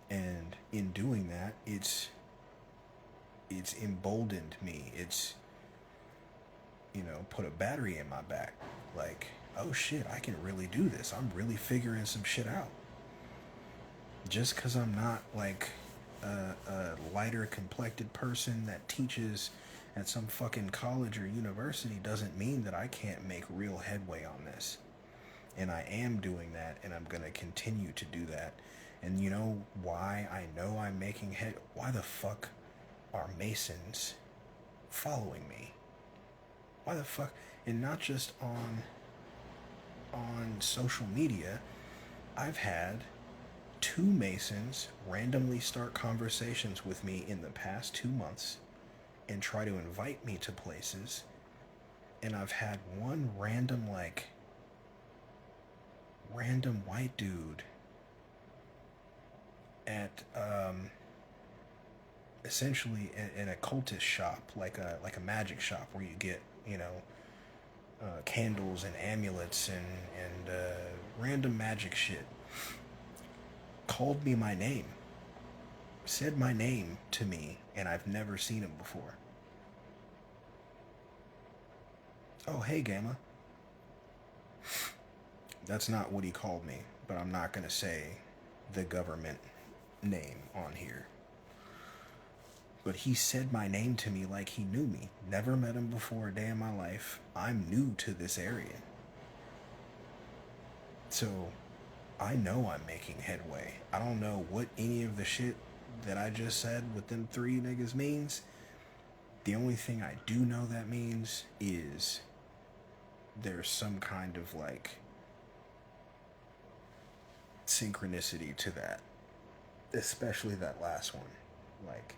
And in doing that, it's emboldened me. It's, you know, put a battery in my back. Like, oh shit, I can really do this. I'm really figuring some shit out. Just because I'm not like a lighter complected person that teaches at some fucking college or university doesn't mean that I can't make real headway on this. And I am doing that, and I'm going to continue to do that. And you know why I know I'm making head? Why the fuck are Masons following me? Why the fuck? And not just on social media. I've had 2 Masons randomly start conversations with me in the past 2 months and try to invite me to places. And I've had one random white dude at essentially an occultist shop, like a magic shop where you get, you know, candles and amulets and random magic shit. Called me my name, said my name to me, and I've never seen him before. Oh, hey, Gamma. That's not what he called me, but I'm not going to say the government name on here. But he said my name to me like he knew me. Never met him before a day in my life. I'm new to this area. So I know I'm making headway. I don't know what any of the shit that I just said with them 3 niggas means. The only thing I do know that means is there's some kind of like synchronicity to that. especially that last one. Like,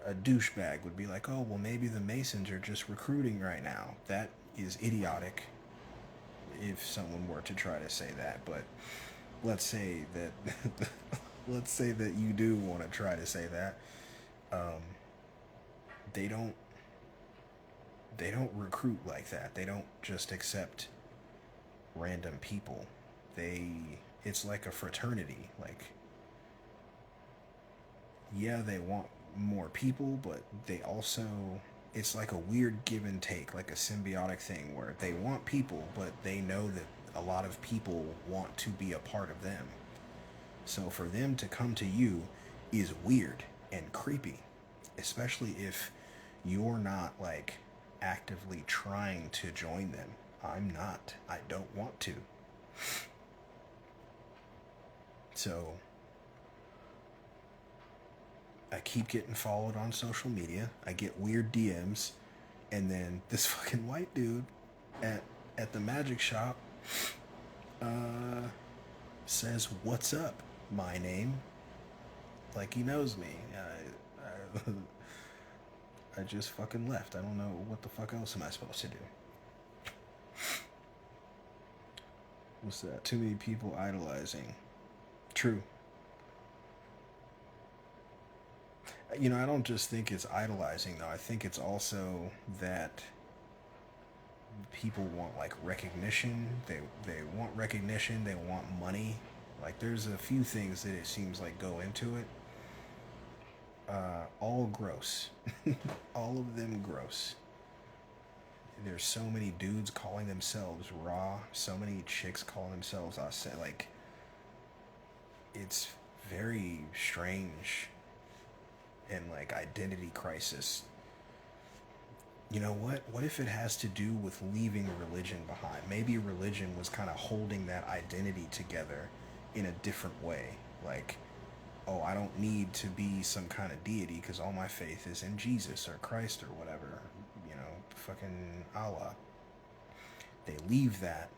a douchebag would be like, oh, well, maybe the Masons are just recruiting right now. That is idiotic if someone were to try to say that. But let's say that, let's say that you do want to try to say that. Um, they don't, they don't recruit like that. They don't just accept random people. They, it's like a fraternity. Like, yeah, they want more people, but they also, it's like a weird give and take, like a symbiotic thing where they want people, but they know that a lot of people want to be a part of them. So for them to come to you is weird and creepy, especially if you're not like actively trying to join them. I'm not. I don't want to. So I keep getting followed on social media. I get weird DMs, and then this fucking white dude at at the magic shop uh, says, "What's up? My name." Like he knows me. I just fucking left. I don't know what the fuck else am I supposed to do. What's that? Too many people idolizing. True. You know, I don't just think it's idolizing though. I think it's also that people want like recognition. They want recognition. They want money. Like there's a few things that it seems like go into it. All gross. All of them gross. There's so many dudes calling themselves raw. So many chicks calling themselves I said like it's very strange and like identity crisis. You know what? What if it has to do with leaving religion behind? Maybe religion was kind of holding that identity together in a different way. Like, oh, I don't need to be some kind of deity because all my faith is in Jesus or Christ or whatever. You know, fucking Allah. They leave that,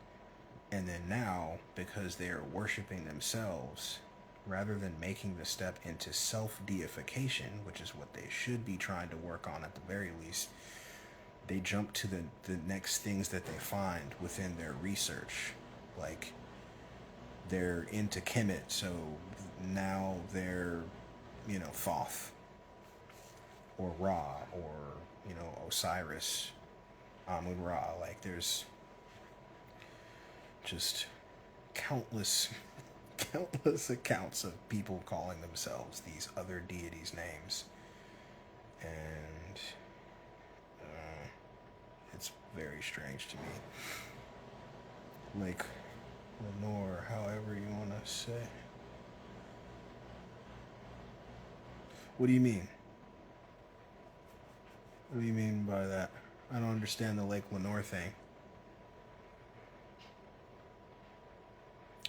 and then now, because they're worshiping themselves, rather than making the step into self deification, which is what they should be trying to work on at the very least, they jump to the next things that they find within their research. Like, they're into Kemet, so now they're, you know, Thoth or Ra or, you know, Osiris, Amun Ra. Like, there's just countless, countless accounts of people calling themselves these other deities' names. And it's very strange to me. Like, Lenore, however you want to say. What do you mean? What do you mean by that? I don't understand the Lake Lenore thing.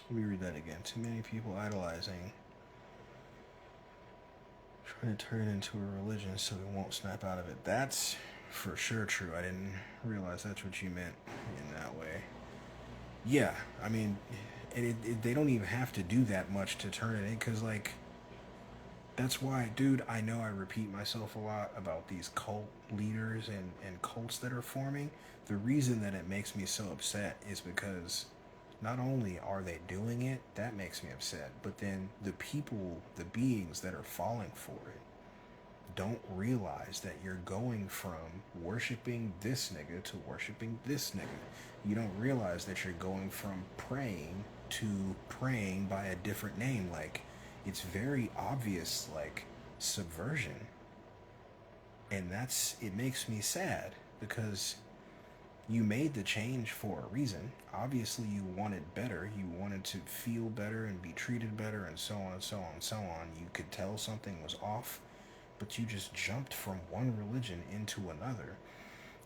Let me read that again. Too many people idolizing, trying to turn it into a religion so we won't snap out of it. That's for sure true. I didn't realize that's what you meant in that way. Yeah, I mean, they don't even have to do that much to turn it in, because, like, that's why, dude, I know I repeat myself a lot about these cult leaders and cults that are forming. The reason that it makes me so upset is because not only are they doing it, that makes me upset, but then the people, the beings that are falling for it, don't realize that you're going from worshiping this nigga to worshiping this nigga. You don't realize that you're going from praying to praying by a different name. Like, it's very obvious, like, subversion. And it makes me sad because you made the change for a reason. Obviously, you wanted better. You wanted to feel better and be treated better and so on and so on and so on. You could tell something was off, but you just jumped from one religion into another.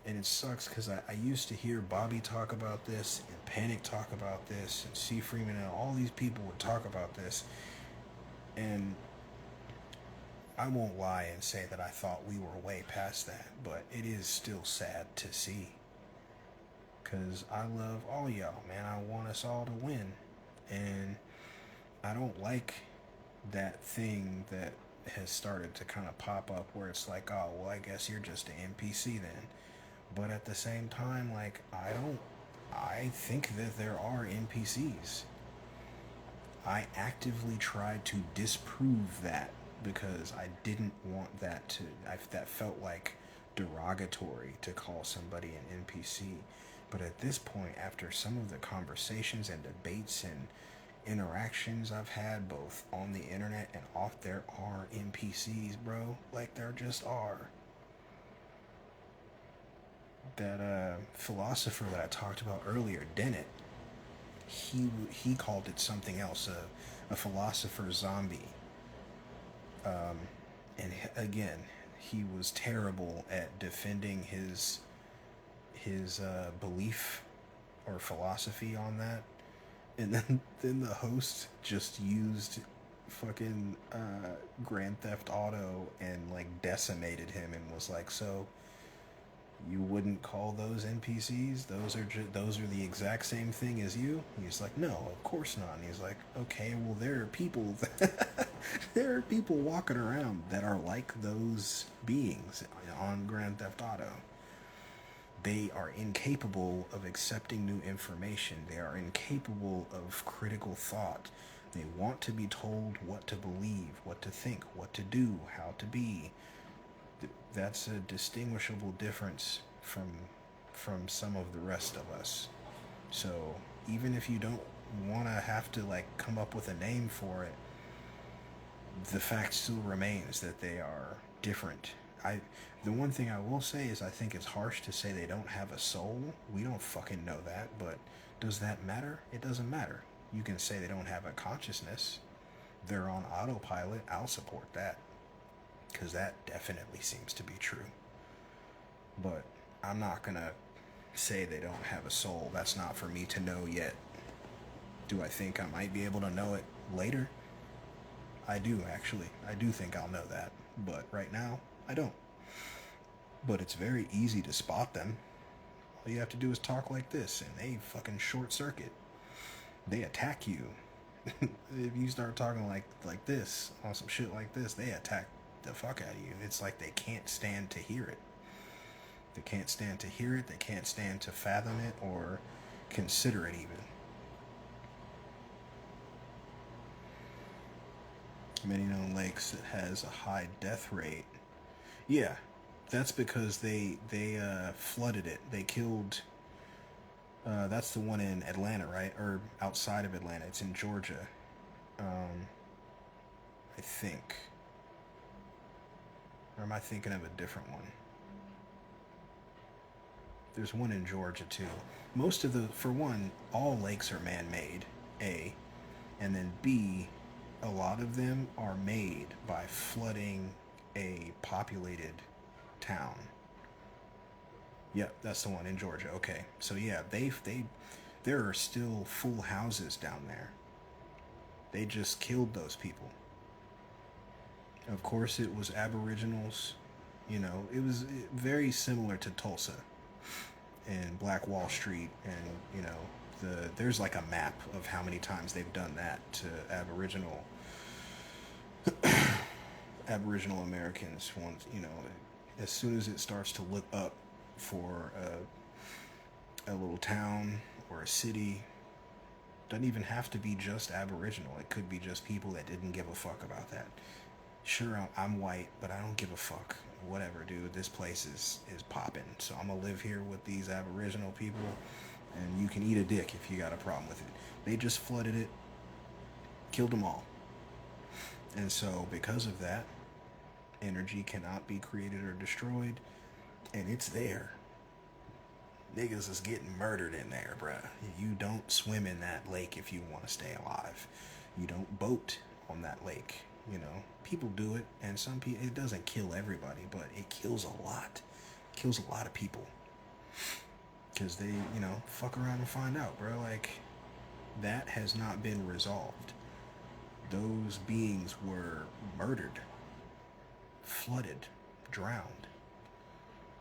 And it sucks because I used to hear Bobby talk about this and Panic talk about this and C. Freeman and all these people would talk about this. And I won't lie and say that I thought we were way past that, but it is still sad to see. Because I love all y'all, man. I want us all to win. And I don't like that thing that has started to kind of pop up where it's like, oh, well, I guess you're just an NPC then. But at the same time, like, I think that there are NPCs. I actively tried to disprove that because I didn't want that to, that felt like derogatory to call somebody an NPC. But at this point, after some of the conversations and debates and interactions I've had both on the internet and off, there are NPCs, bro. Like, there just are. That philosopher that I talked about earlier, Dennett, he called it something else, a philosopher zombie. And again, he was terrible at defending his belief or philosophy on that. And then the host just used fucking Grand Theft Auto and like decimated him and was like, so you wouldn't call those NPCs? Those are the exact same thing as you? And he's like, no, of course not. And he's like, okay, well there are people there are people walking around that are like those beings on Grand Theft Auto. They are incapable of accepting new information. They are incapable of critical thought. They want to be told what to believe, what to think, what to do, how to be. That's a distinguishable difference from some of the rest of us. So even if you don't want to have to like come up with a name for it, the fact still remains that they are different. I The one thing I will say is I think it's harsh to say they don't have a soul. We don't fucking know that, but does that matter? It doesn't matter. You can say they don't have a consciousness. They're on autopilot. I'll support that because that definitely seems to be true. But I'm not gonna say they don't have a soul. That's not for me to know yet. Do I think I might be able to know it later? I do, actually. I do think I'll know that. But right now, I don't. But it's very easy to spot them. All you have to do is talk like this, and they fucking short circuit. They attack you. If you start talking like this, on some shit like this, they attack the fuck out of you. It's like they can't stand to hear it. They can't stand to hear it. They can't stand to fathom it or consider it even. Many known lakes that has a high death rate. Yeah, that's because they flooded it. They killed. That's the one in Atlanta, right? Or outside of Atlanta. It's in Georgia. I think. Or am I thinking of a different one? There's one in Georgia too. Most of the, for one, all lakes are man-made. A, and then B, a lot of them are made by flooding a populated town. Yep, that's the one in Georgia. Okay, so yeah, there are still full houses down there. They just killed those people. Of course, it was Aboriginals. You know, it was very similar to Tulsa and Black Wall Street, and you know, there's like a map of how many times they've done that to Aboriginal Americans. Once, you know, as soon as it starts to look up for a little town or a city, doesn't even have to be just Aboriginal. It could be just people that didn't give a fuck about that. Sure, I'm white, but I don't give a fuck. Whatever, dude. This place is popping. So I'm gonna live here with these Aboriginal people, and you can eat a dick if you got a problem with it. They just flooded it, killed them all. And so, because of that, energy cannot be created or destroyed, and it's there. Niggas is getting murdered in there, bruh. You don't swim in that lake if you want to stay alive. You don't boat on that lake. You know, people do it, and some people, it doesn't kill everybody, but it kills a lot. It kills a lot of people. Because they, you know, fuck around and find out, bro. Like, that has not been resolved. Those beings were murdered, flooded, drowned.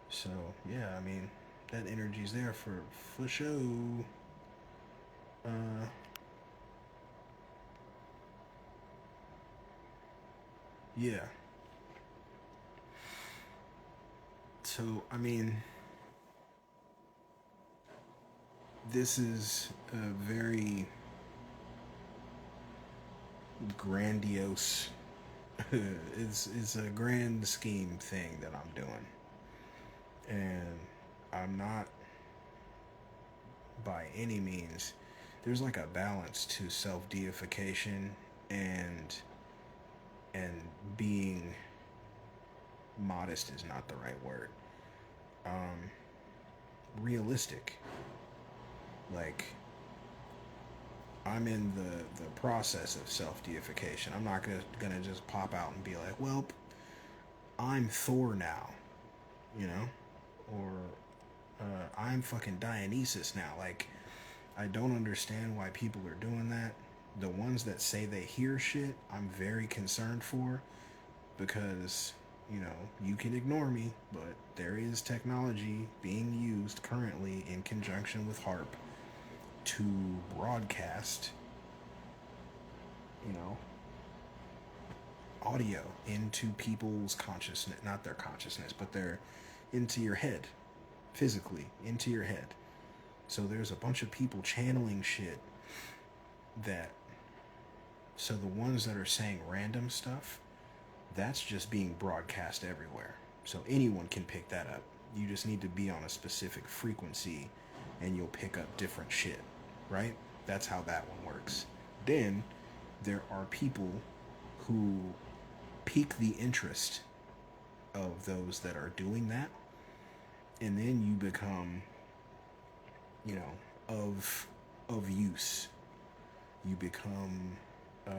So, yeah, I mean, that energy's there for show. Yeah. So, I mean, this is a very grandiose, it's a grand scheme thing that I'm doing. And I'm not by any means, there's like a balance to self deification and and being modest is not the right word. Um, Realistic. Like, I'm in the process of self deification. I'm not gonna just pop out and be like, well, I'm Thor now, you know, or I'm fucking Dionysus now. Like, I don't understand why people are doing that. The ones that say they hear shit, I'm very concerned for, because you can ignore me, but there is technology being used currently in conjunction with HARP to broadcast, you know, audio into people's consciousness, not their consciousness, but their into your head, physically into your head. So there's a bunch of people channeling shit that, so the ones that are saying random stuff, that's just being broadcast everywhere. So anyone can pick that up. You just need to be on a specific frequency and you'll pick up different shit, right? That's how that one works. Then there are people who pique the interest of those that are doing that, and then you become, you know, of use. You become uh,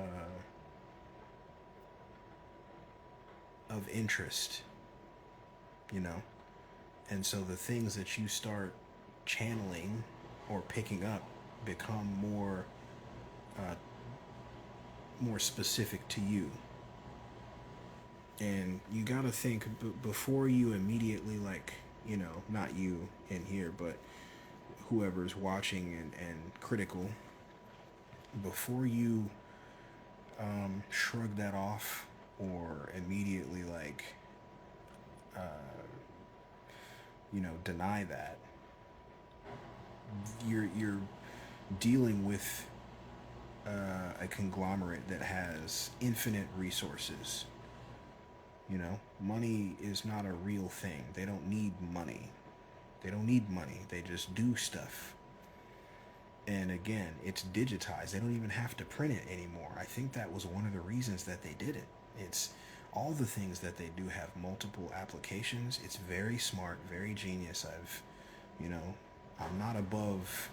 of interest, you know, and so the things that you start channeling or picking up become uh, more specific to you. And you got to think before you immediately, like, not you in here, but whoever's watching and critical, before you shrug that off or immediately, like, uh, deny that, you're dealing with a conglomerate that has infinite resources. Money is not a real thing. They don't need money. They don't need money. They just do stuff. And again, it's digitized. They don't even have to print it anymore. I think that was one of the reasons that they did it. It's all the things that they do have multiple applications. It's very smart, very genius. I'm not above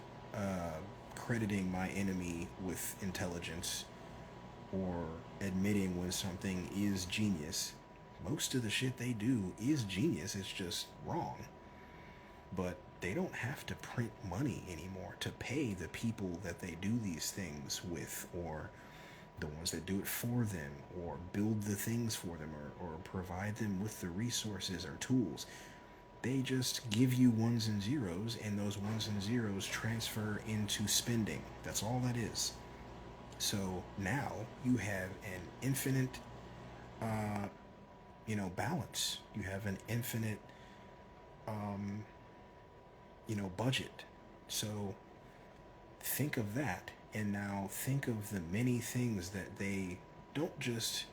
crediting my enemy with intelligence or admitting when something is genius. Most of the shit they do is genius. It's just wrong. But they don't have to print money anymore to pay the people that they do these things with, or the ones that do it for them, or build the things for them, or provide them with the resources or tools. They just give you ones and zeros, and those ones and zeros transfer into spending. That's all that is. So now you have an infinite, balance. You have an infinite, budget. So think of that, and now think of the many things that they don't just.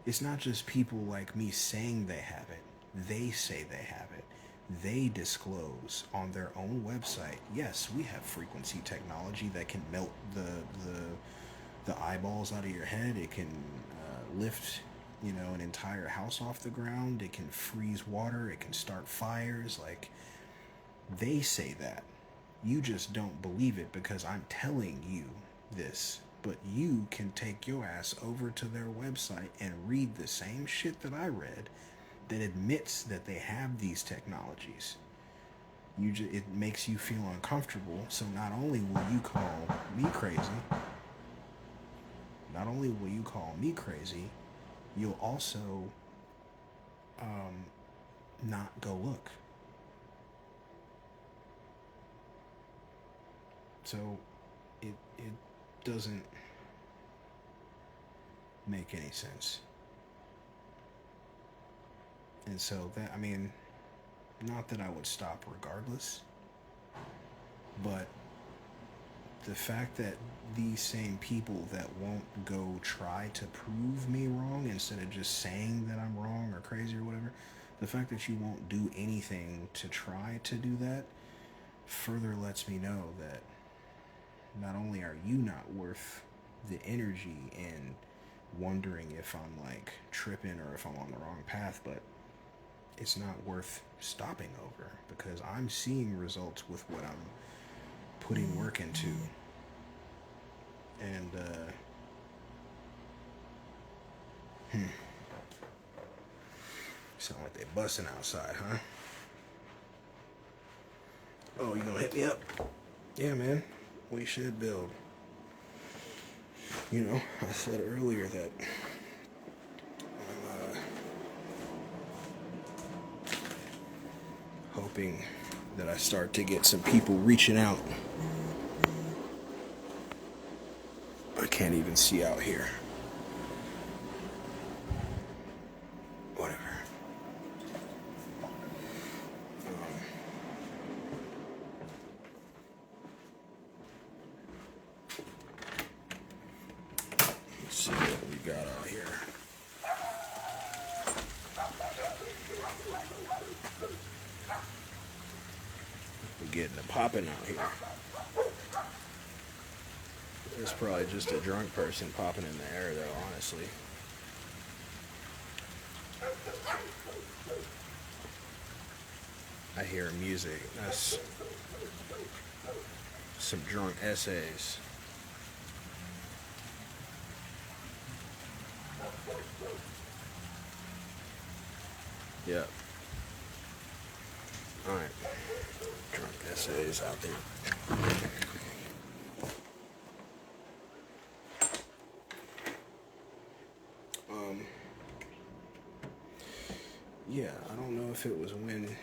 It's not just people like me saying they have it. They say they have it. They disclose on their own website. Yes, we have frequency technology that can melt the eyeballs out of your head. It can lift, an entire house off the ground. It can freeze water. It can start fires. Like, they say that. You just don't believe it because I'm telling you this. But you can take your ass over to their website and read the same shit that I read that admits that they have these technologies. It makes you feel uncomfortable. So not only will you call me crazy, you'll also not go look. So it doesn't make any sense. And so that, I mean, not that I would stop regardless, but the fact that these same people that won't go try to prove me wrong instead of just saying that I'm wrong or crazy or whatever, the fact that you won't do anything to try to do that further lets me know that not only are you not worth the energy in wondering if I'm like tripping or if I'm on the wrong path, but it's not worth stopping over because I'm seeing results with what I'm putting work into. And sound like they busting outside, huh? Oh, you gonna hit me up? Yeah, man. We should build. You know, I said earlier that I'm hoping that I start to get some people reaching out. I can't even see out here. Whatever. Let's see what we got out here. We're getting it popping out here. It's probably just a drunk person popping in the air, though, honestly. I hear music. That's some drunk essays. Yep. Alright. Drunk essays out there. Yeah, I don't know if it was when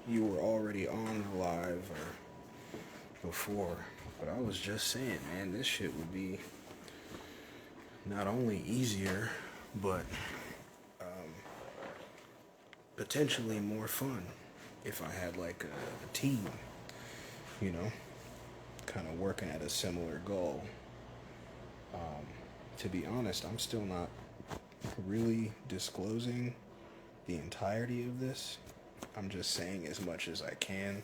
you were already on the live or before, but I was just saying, man, this shit would be not only easier, but potentially more fun if I had like a team, you know, kind of working at a similar goal. To be honest, I'm still not really disclosing the entirety of this. I'm just saying as much as I can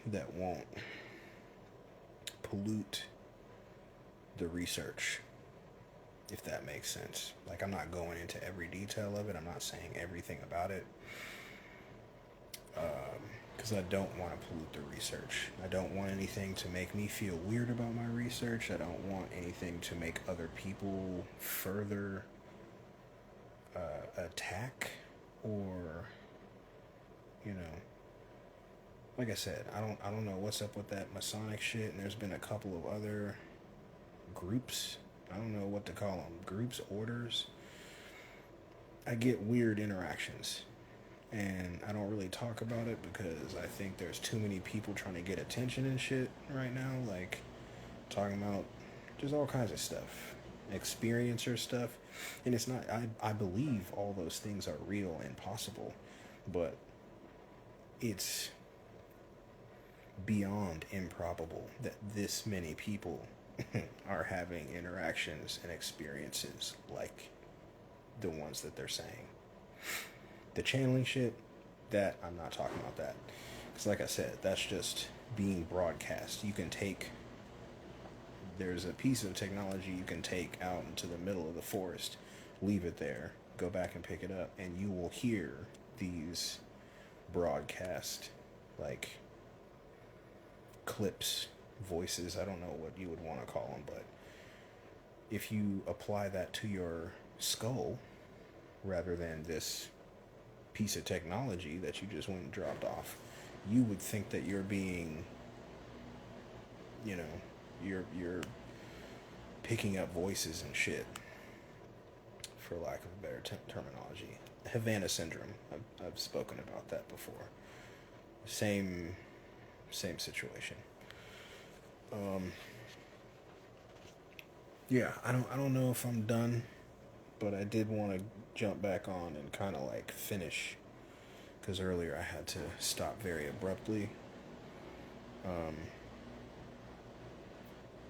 that won't pollute the research, if that makes sense. Like, I'm not going into every detail of it. I'm not saying everything about it because I don't want to pollute the research. I don't want anything to make me feel weird about my research. I don't want anything to make other people further attack or, you know, like I said, I don't know what's up with that Masonic shit, and there's been a couple of other groups. I don't know what to call them. Groups, orders. I get weird interactions, and I don't really talk about it because I think there's too many people trying to get attention and shit right now, like talking about just all kinds of stuff, experiencer stuff, and it's not. I believe all those things are real and possible, but it's beyond improbable that this many people are having interactions and experiences like the ones that they're saying. The channeling shit, that I'm not talking about that. Because like I said, that's just being broadcast. There's a piece of technology you can take out into the middle of the forest, leave it there, go back and pick it up, and you will hear these broadcast, like, clips, voices, I don't know what you would want to call them, but if you apply that to your skull rather than this piece of technology that you just went and dropped off, you would think that you're being, you know, you're picking up voices and shit, for lack of a better terminology. Havana syndrome. I've spoken about that before. Same situation. Yeah, I don't know if I'm done but I did want to jump back on and kind of like finish, because earlier I had to stop very abruptly. Um,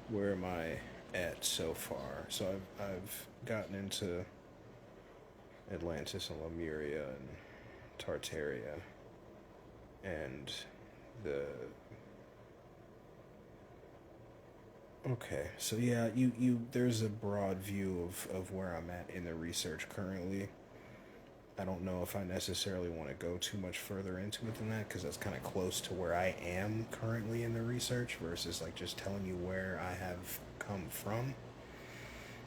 where am I at so far? So I've gotten into Atlantis and Lemuria and Tartaria and the okay. So yeah, you there's a broad view of where I'm at in the research currently. I don't know if I necessarily want to go too much further into it than that because that's kind of close to where I am currently in the research versus like just telling you where I have come from.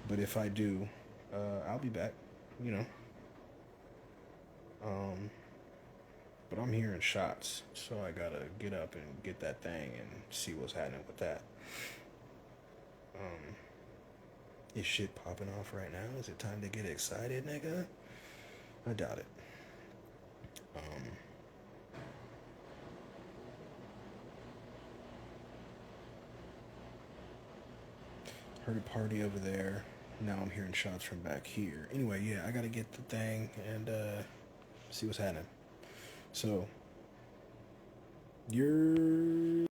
But if I do, I'll be back, you know. Um, but I'm hearing shots, so I gotta get up and get that thing and see what's happening with that. Um, is shit popping off right now? Is it time to get excited, nigga? I doubt it. Um, heard a party over there. Now I'm hearing shots from back here. Anyway, yeah, I gotta get the thing and see what's happening. So, you're